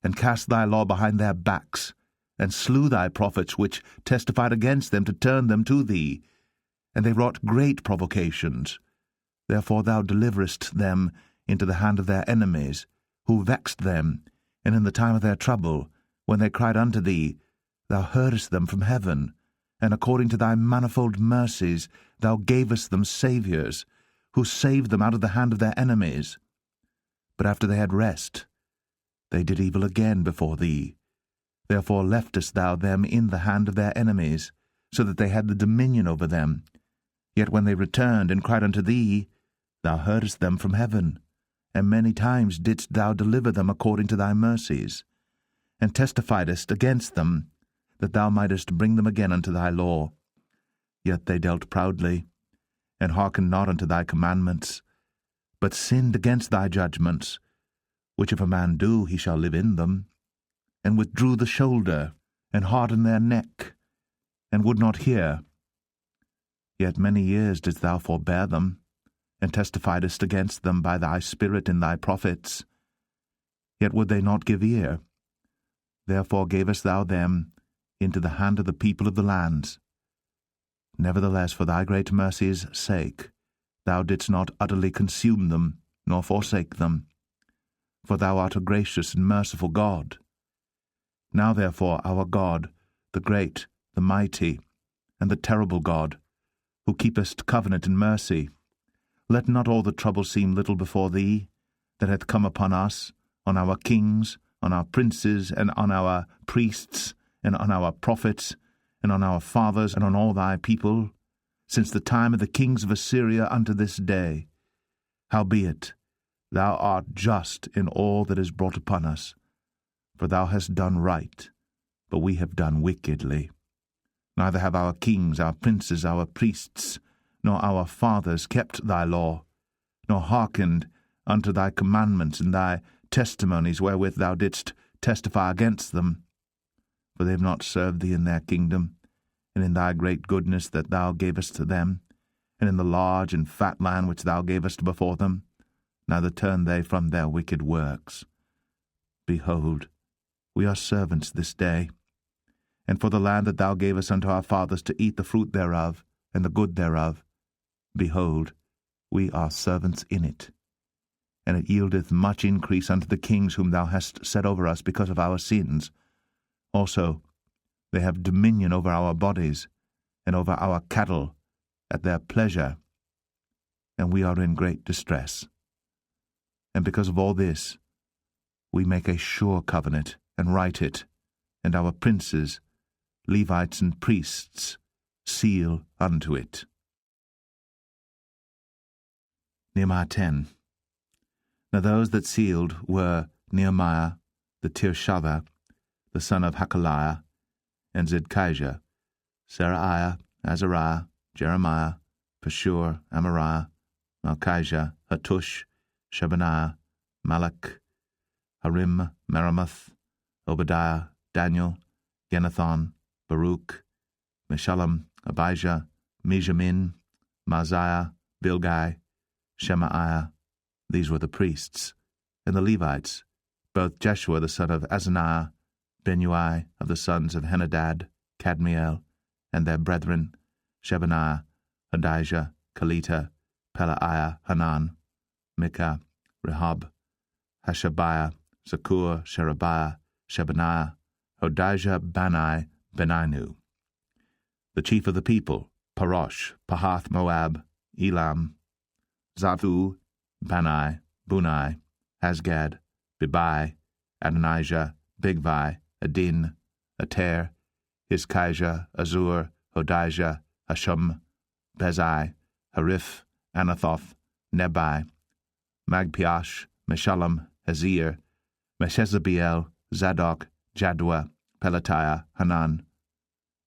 and cast thy law behind their backs, and slew thy prophets which testified against them to turn them to thee. And they wrought great provocations. Therefore thou deliverest them into the hand of their enemies, who vexed them, and in the time of their trouble, when they cried unto thee, thou heardest them from heaven, and according to thy manifold mercies thou gavest them saviours, who saved them out of the hand of their enemies. But after they had rest, they did evil again before thee. Therefore leftest thou them in the hand of their enemies, so that they had the dominion over them. Yet when they returned and cried unto thee, thou heardest them from heaven, and many times didst thou deliver them according to thy mercies, and testifiedst against them, that thou mightest bring them again unto thy law. Yet they dealt proudly, and hearkened not unto thy commandments, but sinned against thy judgments, which if a man do, he shall live in them, and withdrew the shoulder, and hardened their neck, and would not hear. Yet many years didst thou forbear them, and testifiedst against them by thy Spirit in thy prophets. Yet would they not give ear. Therefore gavest thou them into the hand of the people of the lands. Nevertheless, for thy great mercy's sake, thou didst not utterly consume them, nor forsake them. For thou art a gracious and merciful God. Now therefore, our God, the great, the mighty, and the terrible God, who keepest covenant and mercy, let not all the trouble seem little before thee, that hath come upon us, on our kings, on our princes, and on our priests, and on our prophets, and on our fathers, and on all thy people, since the time of the kings of Assyria unto this day. Howbeit, thou art just in all that is brought upon us, for thou hast done right, but we have done wickedly. Neither have our kings, our princes, our priests, nor our fathers kept thy law, nor hearkened unto thy commandments and thy testimonies wherewith thou didst testify against them. For they have not served thee in their kingdom, and in thy great goodness that thou gavest to them, and in the large and fat land which thou gavest before them, neither turned they from their wicked works. Behold, we are servants this day, and for the land that thou gavest unto our fathers to eat the fruit thereof, and the good thereof, behold, we are servants in it. And it yieldeth much increase unto the kings whom thou hast set over us because of our sins. Also, they have dominion over our bodies, and over our cattle, at their pleasure, and we are in great distress. And because of all this, we make a sure covenant, and write it, and our princes, Levites and priests, seal unto it. Nehemiah 10. Now those that sealed were Nehemiah the Tirshatha, the son of Hakaliah, and Zidkijah, Seraiah, Azariah, Jeremiah, Pashur, Amariah, Malchijah, Hattush, Shebaniah, Malach, Harim, Meremoth, Obadiah, Daniel, Genathon, Baruch, Meshullam, Abijah, Mijamin, Maaziah, Bilgai, Shemaiah. These were the priests. And the Levites, both Jeshua the son of Azaniah, Benui of the sons of Henadad, Kadmiel, and their brethren, Shebaniah, Adijah, Kelita, Pelaiah, Hanan, Micah, Rehob, Hashabiah, Zakur, Sherebiah, Shebaniah, Hodijah, Bani, Beninu. The chief of the people, Parosh, Pahath Moab, Elam, Zathu, Bani, Bunai, Asgad, Bibai, Adonijah, Bigvai, Adin, Ater, Hizkijah, Azur, Hodijah, Hashum, Bezai, Hariph, Anathoth, Nebai, Magpiash, Meshullam, Hazir, Meshezabiel, Zadok, Jadua, Pelatiah, Hanan,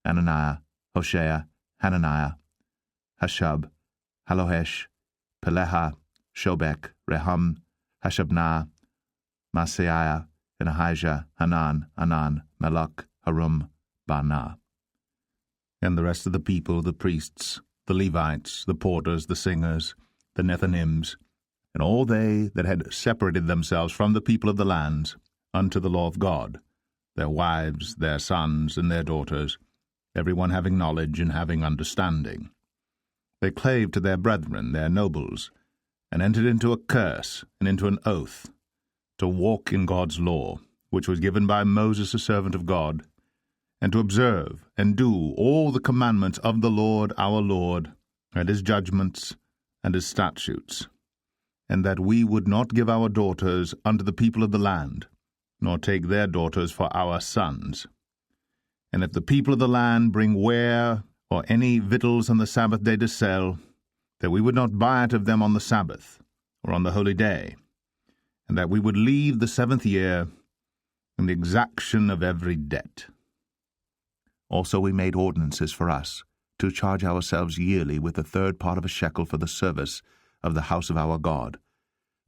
Ananiah, Hoshea, Hananiah, Hashub, Halohesh, Peleha, Shobek, Rehum, Hashabnah, Maaseiah, and Ahijah, Hanan, Anan, Melech, Harum, Baanah. And the rest of the people, the priests, the Levites, the porters, the singers, the Nethinims, and all they that had separated themselves from the people of the lands unto the law of God, their wives, their sons, and their daughters, every one having knowledge and having understanding. They clave to their brethren, their nobles, and entered into a curse and into an oath, to walk in God's law, which was given by Moses the servant of God, and to observe and do all the commandments of the Lord our Lord, and his judgments and his statutes, and that we would not give our daughters unto the people of the land, nor take their daughters for our sons. And if the people of the land bring ware or any victuals on the Sabbath day to sell, that we would not buy it of them on the Sabbath, or on the holy day, and that we would leave the 7th year in the exaction of every debt. Also we made ordinances for us, to charge ourselves yearly with the 3rd part of a shekel for the service of the house of our God,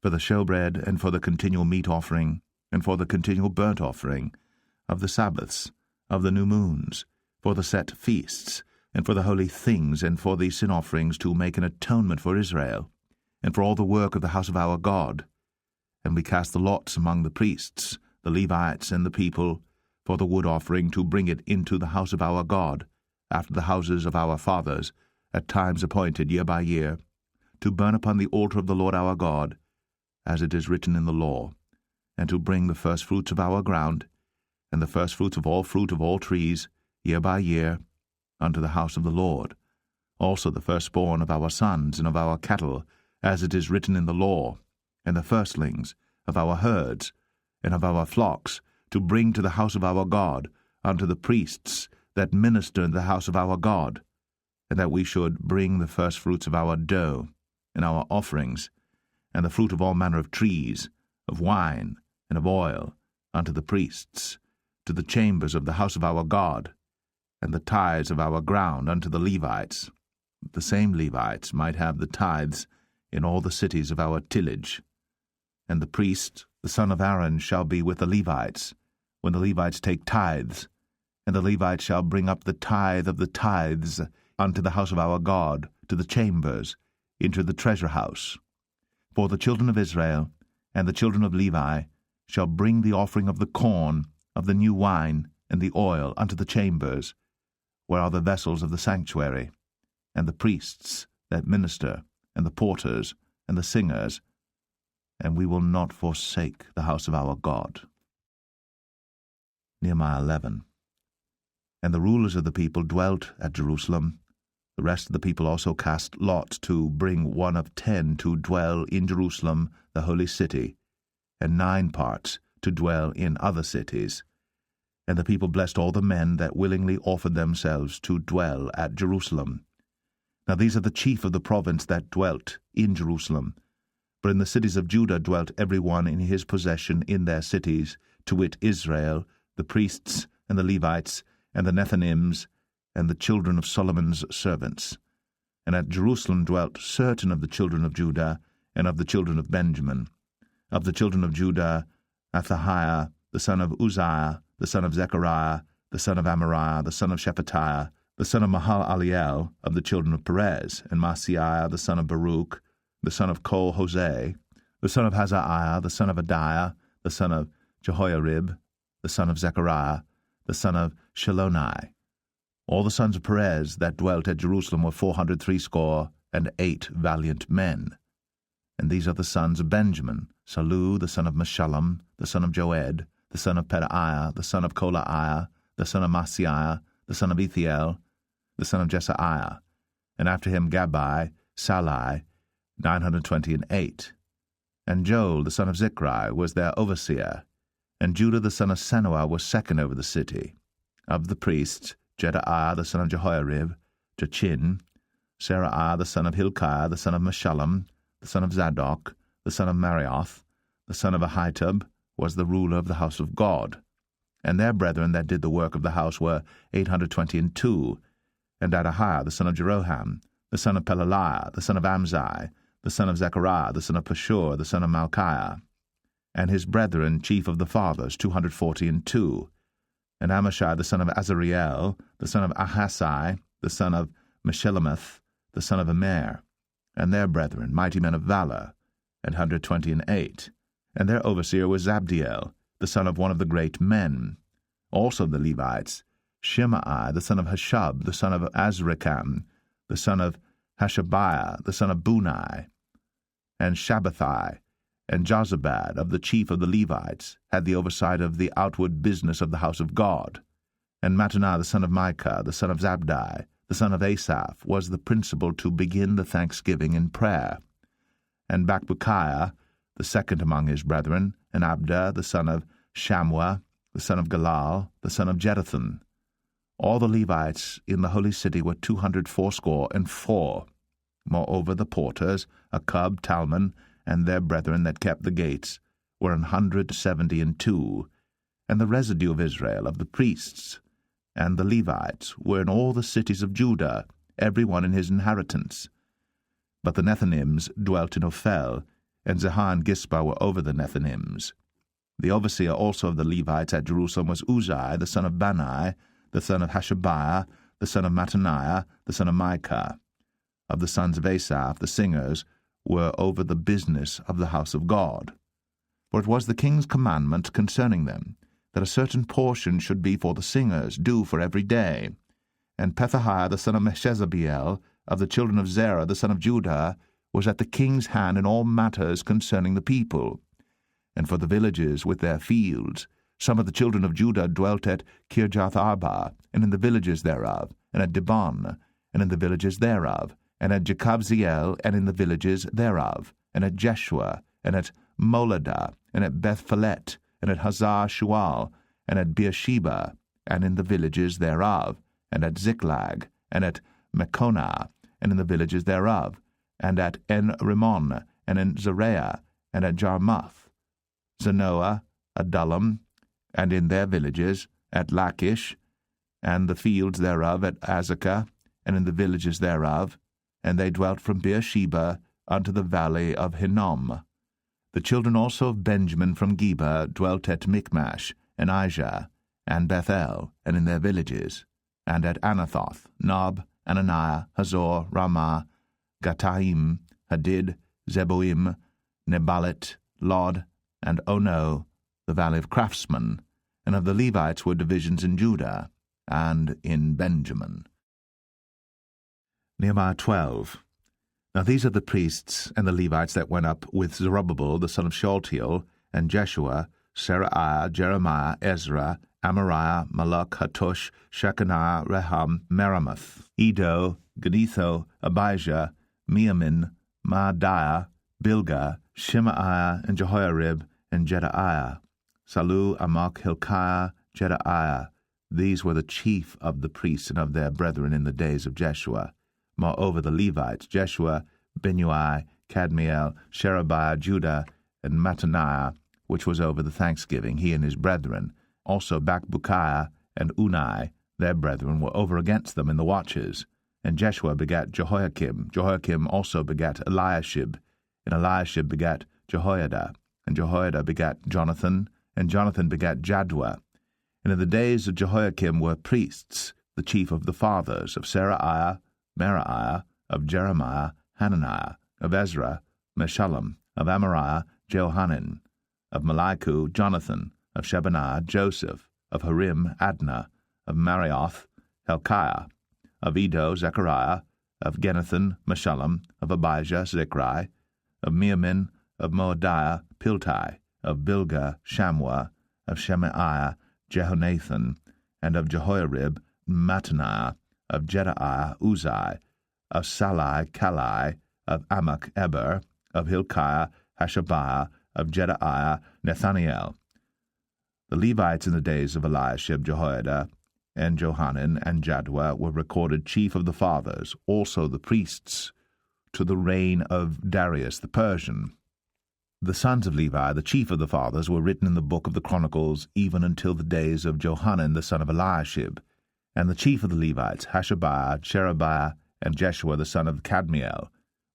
for the showbread, and for the continual meat offering, and for the continual burnt offering, of the Sabbaths, of the new moons, for the set feasts, and for the holy things, and for the sin offerings, to make an atonement for Israel, and for all the work of the house of our God. And we cast the lots among the priests, the Levites, and the people, for the wood offering, to bring it into the house of our God, after the houses of our fathers, at times appointed year by year, to burn upon the altar of the Lord our God, as it is written in the law, and to bring the firstfruits of our ground, and the firstfruits of all fruit of all trees, year by year, unto the house of the Lord, also the firstborn of our sons and of our cattle, as it is written in the law, and the firstlings of our herds and of our flocks, to bring to the house of our God, unto the priests that minister in the house of our God, and that we should bring the firstfruits of our dough, and our offerings, and the fruit of all manner of trees, of wine, and of oil, unto the priests, to the chambers of the house of our God, and the tithes of our ground unto the Levites, that the same Levites might have the tithes in all the cities of our tillage. And the priest, the son of Aaron, shall be with the Levites, when the Levites take tithes, and the Levites shall bring up the tithe of the tithes unto the house of our God, to the chambers, into the treasure house. For the children of Israel and the children of Levi shall bring the offering of the corn, of the new wine, and the oil unto the chambers, where are the vessels of the sanctuary, and the priests that minister, and the porters, and the singers, and we will not forsake the house of our God. Nehemiah 11. And the rulers of the people dwelt at Jerusalem. The rest of the people also cast lots to bring 1 of 10 to dwell in Jerusalem, the holy city, and 9 parts to dwell in other cities. And the people blessed all the men that willingly offered themselves to dwell at Jerusalem. Now these are the chief of the province that dwelt in Jerusalem. But in the cities of Judah dwelt every one in his possession in their cities, to wit Israel, the priests, and the Levites, and the Nethinims, and the children of Solomon's servants. And at Jerusalem dwelt certain of the children of Judah, and of the children of Benjamin. Of the children of Judah, Athahiah, the son of Uzziah, the son of Zechariah, the son of Amariah, the son of Shephatiah, the son of Mahalaleel, of the children of Perez, and Maaseiah, the son of Baruch, the son of Kol-Hoseh, the son of Hazaiah, the son of Adiah, the son of Jehoiarib, the son of Zechariah, the son of Shiloni. All the sons of Perez that dwelt at Jerusalem were 468 valiant men. And these are the sons of Benjamin: Salu, the son of Meshullam, the son of Joed, the son of Pedaiah, the son of Kolaiah, the son of Maaseiah, the son of Ethiel, the son of Jesaiah, and after him Gabbai, Salai, 928. And Joel, the son of Zichri, was their overseer. And Judah, the son of Senuah, was second over the city. Of the priests, Jedaiah, the son of Jehoiarib, Jachin, Seraiah, the son of Hilkiah, the son of Meshullam, the son of Zadok, the son of Marioth, the son of Ahitub, was the ruler of the house of God. And their brethren that did the work of the house were 822. And Adahiah, the son of Jeroham, the son of Pelaliah, the son of Amzai, the son of Zechariah, the son of Pashur, the son of Malchiah, and his brethren, chief of the fathers, 242. And Amashai, the son of Azariel, the son of Ahasai, the son of Meshillemeth, the son of Immer, and their brethren, mighty men of valor, 128. And their overseer was Zabdiel, the son of one of the great men. Also the Levites, Shimei, the son of Hashab, the son of Azrikam, the son of Hashabiah, the son of Bunai, and Shabbathai, and Jozabad, of the chief of the Levites, had the oversight of the outward business of the house of God. And Mattaniah, the son of Micah, the son of Zabdi, the son of Asaph, was the principal to begin the thanksgiving in prayer. And Bakbukiah, the second among his brethren, and Abda, the son of Shammua, the son of Galal, the son of Jeduthun. All the Levites in the holy city were 284. Moreover, the porters, Akub, Talmon, and their brethren that kept the gates, were 172. And the residue of Israel, of the priests, and the Levites, were in all the cities of Judah, every one in his inheritance. But the Nethinims dwelt in Ophel, and Zehah and Gispa were over the Nethinims. The overseer also of the Levites at Jerusalem was Uzzi, the son of Bani, the son of Hashabiah, the son of Mattaniah, the son of Micah. Of the sons of Asaph, the singers, were over the business of the house of God. For it was the king's commandment concerning them, that a certain portion should be for the singers, due for every day. And Pethahiah the son of Meshezabeel, of the children of Zerah the son of Judah, was at the king's hand in all matters concerning the people. And for the villages with their fields, some of the children of Judah dwelt at Kirjath-Arba, and in the villages thereof, and at Dibon, and in the villages thereof, and at Jekabzeel, and in the villages thereof, and at Jeshua, and at Moladah, and at Bethphelet, and at Hazar-Shual, and at Beersheba, and in the villages thereof, and at Ziklag, and at Mekonah, and in the villages thereof, and at En-Rimmon, and in Zereah, and at Jarmuth, Zanoah, Adullam, and in their villages, at Lachish, and the fields thereof at Azekah, and in the villages thereof, and they dwelt from Beersheba unto the valley of Hinnom. The children also of Benjamin from Geba dwelt at Michmash, and Aijah, and Bethel, and in their villages, and at Anathoth, Nob, Ananiah, Hazor, Ramah, Gataim, Hadid, Zeboim, Nebalit, Lod, and Ono, the valley of craftsmen, and of the Levites were divisions in Judah, and in Benjamin. Nehemiah 12. Now these are the priests and the Levites that went up with Zerubbabel the son of Shealtiel, and Jeshua, Seraiah, Jeremiah, Ezra, Amariah, Malach, Hattush, Shechaniah, Rehum, Meremoth, Edo, Giddetho, Abijah, Miamin, Maadiah, Bilgah, Shemaiah, and Jehoiarib, and Jedaiah, Salu, Amok, Hilkiah, Jedaiah. These were the chief of the priests and of their brethren in the days of Jeshua. Moreover the Levites, Jeshua, Binnui, Kadmiel, Sherebiah, Judah, and Mattaniah, which was over the thanksgiving, he and his brethren. Also Bakbukiah and Unai, their brethren, were over against them in the watches. And Jeshua begat Jehoiakim. Jehoiakim also begat Eliashib, and Eliashib begat Jehoiada, and Jehoiada begat Jonathan, and Jonathan begat Jaddua. And in the days of Jehoiakim were priests, the chief of the fathers, of Seraiah, Meraiah, of Jeremiah, Hananiah, of Ezra, Meshullam, of Amariah, Jehohanan, of Malichu, Jonathan, of Shebaniah, Joseph, of Harim, Adnah, of Marioth, Helkiah, of Edo, Zechariah, of Genethan, Meshullam, of Abijah, Zichri, of Miamin, of Moadiah, Piltai, of Bilgah, Shammua, of Shemaiah, Jehonathan, and of Jehoiarib, Mattaniah, of Jedaiah, Uzai, of Salai, Kalai, of Amok, Eber, of Hilkiah, Hashabiah, of Jedaiah, Nethaniel. The Levites in the days of Eliashib, Jehoiada, and Johanan, and Jaddua were recorded chief of the fathers, also the priests, to the reign of Darius the Persian. The sons of Levi, the chief of the fathers, were written in the book of the Chronicles, even until the days of Johanan the son of Eliashib. And the chief of the Levites, Hashabiah, Sherebiah, and Jeshua the son of Kadmiel,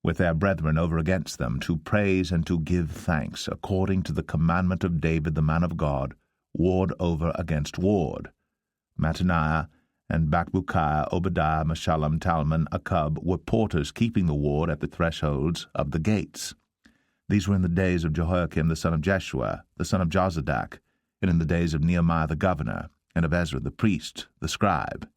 with their brethren over against them, to praise and to give thanks, according to the commandment of David the man of God, ward over against ward. Mattaniah and Bakbukiah, Obadiah, Meshullam, Talmon, Akub were porters keeping the ward at the thresholds of the gates. These were in the days of Jehoiakim the son of Jeshua, the son of Jozadak, and in the days of Nehemiah the governor, and of Ezra the priest, the scribe.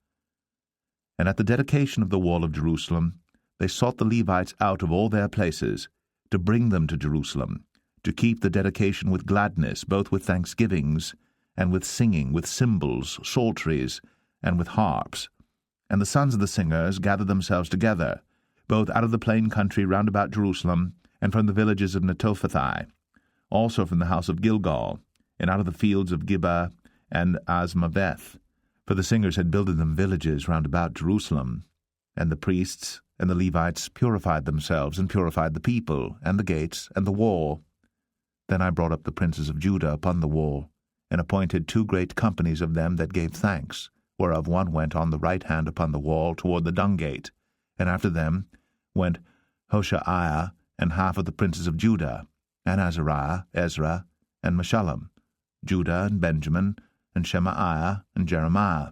And at the dedication of the wall of Jerusalem, they sought the Levites out of all their places, to bring them to Jerusalem, to keep the dedication with gladness, both with thanksgivings, and with singing, with cymbals, psalteries, and with harps. And the sons of the singers gathered themselves together, both out of the plain country round about Jerusalem, and from the villages of Netophathi, also from the house of Gilgal, and out of the fields of Gibeah and Azmaveth, for the singers had builded them villages round about Jerusalem. And the priests and the Levites purified themselves, and purified the people, and the gates, and the wall. Then I brought up the princes of Judah upon the wall, and appointed 2 great companies of them that gave thanks, whereof one went on the right hand upon the wall toward the dung gate, and after them went Hoshaiah, and half of the princes of Judah, and Azariah, Ezra, and Meshullam, Judah and Benjamin, and Shemaiah, and Jeremiah,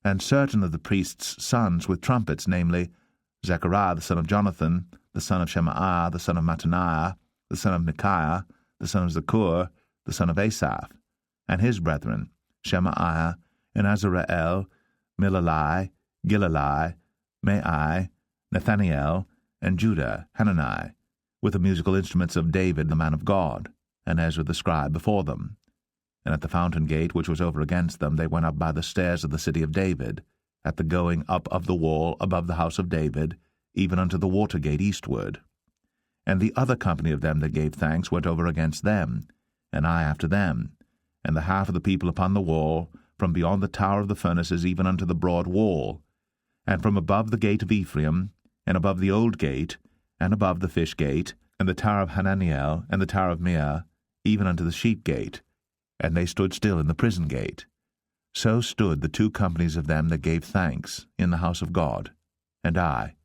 and certain of the priests' sons with trumpets, namely, Zechariah the son of Jonathan, the son of Shemaiah, the son of Mattaniah, the son of Micaiah, the son of Zakur, the son of Asaph, and his brethren, Shemaiah, and Azareel, Milalai, Gilalai, Mai, Nathaniel, and Judah, Hanani, with the musical instruments of David the man of God, and Ezra the scribe before them. And at the fountain gate which was over against them they went up by the stairs of the city of David, at the going up of the wall above the house of David, even unto the water gate eastward. And the other company of them that gave thanks went over against them, and I after them, and the half of the people upon the wall, from beyond the tower of the furnaces even unto the broad wall, and from above the gate of Ephraim, and above the old gate, and above the fish gate, and the tower of Hananiel, and the tower of Meah, even unto the sheep gate, and they stood still in the prison gate. So stood the 2 companies of them that gave thanks in the house of God, and I,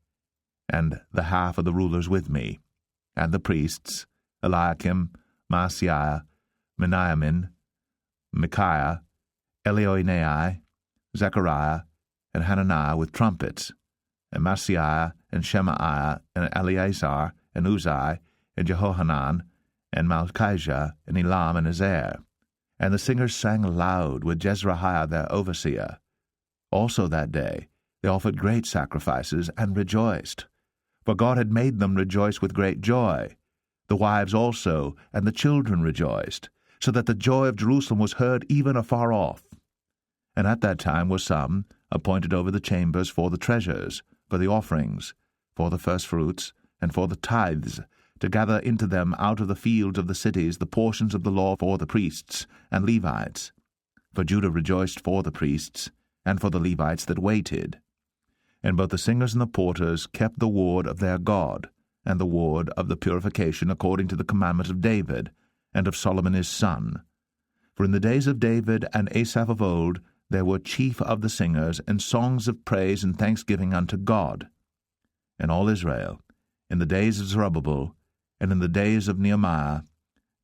and the half of the rulers with me, and the priests, Eliakim, Maaseiah, Meniamin, Micaiah, Elioenai, Zechariah, and Hananiah with trumpets, and Maaseiah, and Shemaiah, and Eleazar, and Uzai, and Jehohanan, and Malchijah, and Elam, and Ezer. And the singers sang loud with Jezreiah their overseer. Also that day they offered great sacrifices, and rejoiced. For God had made them rejoice with great joy. The wives also and the children rejoiced, so that the joy of Jerusalem was heard even afar off. And at that time were some appointed over the chambers for the treasures, for the offerings, for the firstfruits, and for the tithes, to gather into them out of the fields of the cities the portions of the law for the priests and Levites. For Judah rejoiced for the priests, and for the Levites that waited. And both the singers and the porters kept the ward of their God, and the ward of the purification according to the commandment of David, and of Solomon his son. For in the days of David and Asaph of old there were chief of the singers, and songs of praise and thanksgiving unto God. And all Israel, in the days of Zerubbabel, and in the days of Nehemiah,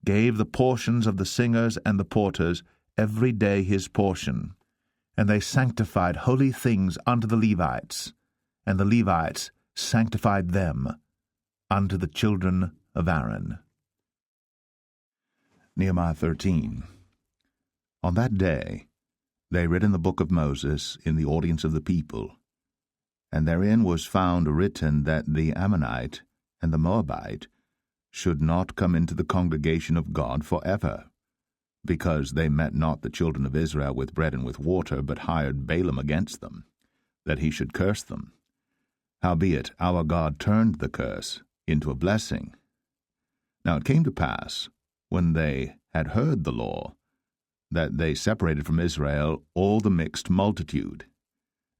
gave the portions of the singers and the porters every day his portion. And they sanctified holy things unto the Levites, and the Levites sanctified them unto the children of Aaron. Nehemiah 13. On that day they read in the book of Moses in the audience of the people, and therein was found written that the Ammonite and the Moabite should not come into the congregation of God forever, because they met not the children of Israel with bread and with water, but hired Balaam against them, that he should curse them. Howbeit our God turned the curse into a blessing. Now it came to pass, when they had heard the law, that they separated from Israel all the mixed multitude.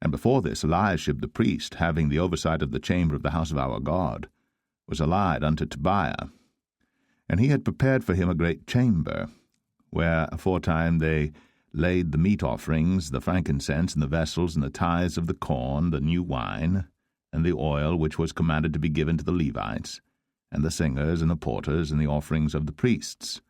And before this Eliashib the priest, having the oversight of the chamber of the house of our God, was allied unto Tobiah. And he had prepared for him a great chamber, where aforetime they laid the meat offerings, the frankincense, and the vessels, and the tithes of the corn, the new wine, and the oil which was commanded to be given to the Levites, and the singers, and the porters, and the offerings of the priests.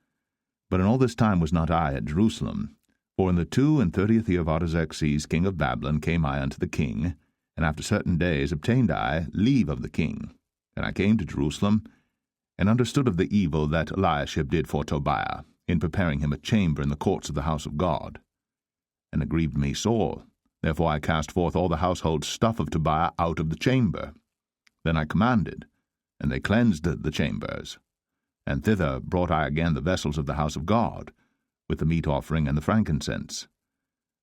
But in all this time was not I at Jerusalem, for in the 32 year of Artaxerxes king of Babylon came I unto the king, and after certain days obtained I leave of the king. And I came to Jerusalem, and understood of the evil that Eliashib did for Tobiah, in preparing him a chamber in the courts of the house of God. And it grieved me sore. Therefore I cast forth all the household stuff of Tobiah out of the chamber. Then I commanded, and they cleansed the chambers. And thither brought I again the vessels of the house of God, with the meat offering and the frankincense.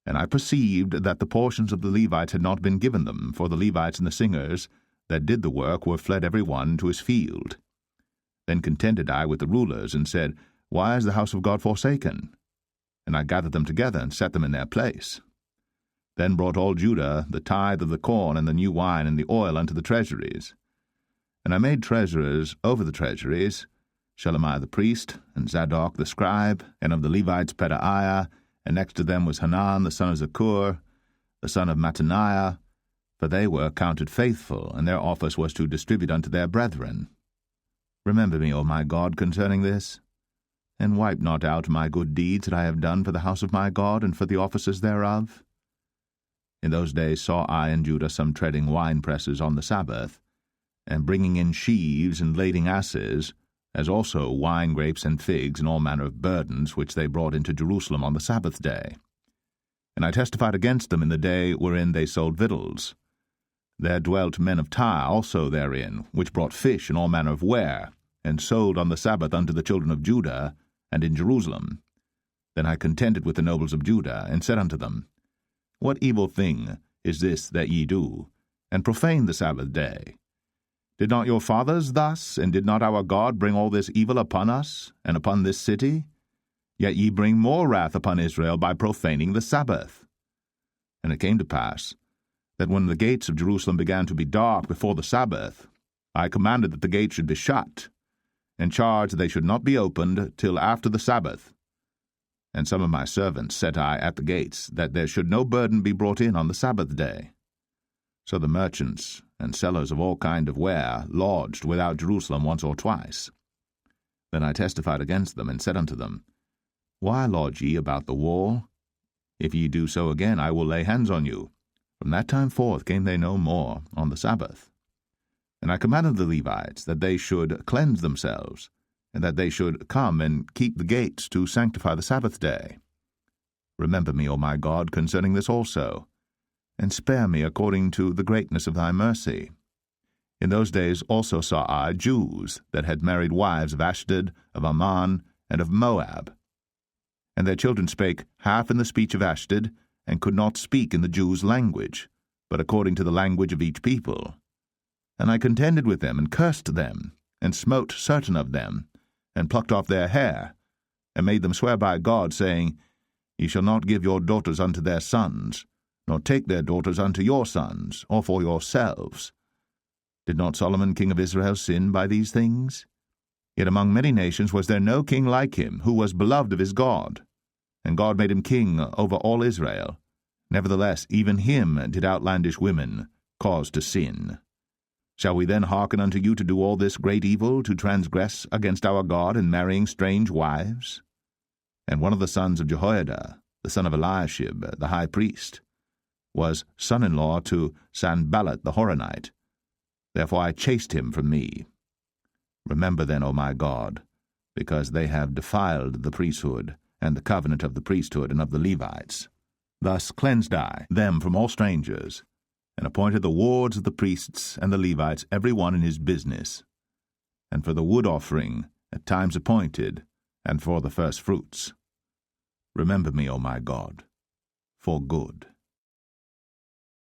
And I perceived that the portions of the Levites had not been given them, for the Levites and the singers that did the work were fled every one to his field. Then contended I with the rulers, and said, Why is the house of God forsaken? And I gathered them together, and set them in their place. Then brought all Judah the tithe of the corn, and the new wine, and the oil unto the treasuries. And I made treasurers over the treasuries, Shelemiah the priest, and Zadok the scribe, and of the Levites Pedaiah, and next to them was Hanan the son of Zakur, the son of Mattaniah, for they were counted faithful, and their office was to distribute unto their brethren. Remember me, O my God, concerning this, and wipe not out my good deeds that I have done for the house of my God, and for the offices thereof. In those days saw I in Judah some treading winepresses on the Sabbath, and bringing in sheaves and lading asses, as also wine, grapes, and figs, and all manner of burdens which they brought into Jerusalem on the Sabbath day. And I testified against them in the day wherein they sold victuals. There dwelt men of Tyre also therein, which brought fish and all manner of ware, and sold on the Sabbath unto the children of Judah, and in Jerusalem. Then I contended with the nobles of Judah, and said unto them, What evil thing is this that ye do, and profane the Sabbath day? Did not your fathers thus, and did not our God bring all this evil upon us, and upon this city? Yet ye bring more wrath upon Israel by profaning the Sabbath. And it came to pass, that when the gates of Jerusalem began to be dark before the Sabbath, I commanded that the gates should be shut, and charged they should not be opened till after the Sabbath. And some of my servants set I at the gates, that there should no burden be brought in on the Sabbath day. So the merchants and sellers of all kind of ware lodged without Jerusalem once or twice. Then I testified against them, and said unto them, Why lodge ye about the wall? If ye do so again, I will lay hands on you. From that time forth came they no more on the Sabbath. And I commanded the Levites that they should cleanse themselves, and that they should come and keep the gates to sanctify the Sabbath day. Remember me, O my God, concerning this also, and spare me according to the greatness of thy mercy. In those days also saw I Jews that had married wives of Ashdod, of Ammon, and of Moab. And their children spake half in the speech of Ashdod, and could not speak in the Jews' language, but according to the language of each people. And I contended with them, and cursed them, and smote certain of them, and plucked off their hair, and made them swear by God, saying, Ye shall not give your daughters unto their sons, nor take their daughters unto your sons, or for yourselves. Did not Solomon king of Israel sin by these things? Yet among many nations was there no king like him, who was beloved of his God. And God made him king over all Israel. Nevertheless, even him did outlandish women cause to sin. Shall we then hearken unto you to do all this great evil, to transgress against our God in marrying strange wives? And one of the sons of Jehoiada, the son of Eliashib, the high priest, was son-in-law to Sanballat the Horonite. Therefore I chased him from me. Remember then, O my God, because they have defiled the priesthood, and the covenant of the priesthood and of the Levites. Thus cleansed I them from all strangers, and appointed the wards of the priests and the Levites, every one in his business, and for the wood offering at times appointed, and for the first fruits. Remember me, O my God, for good.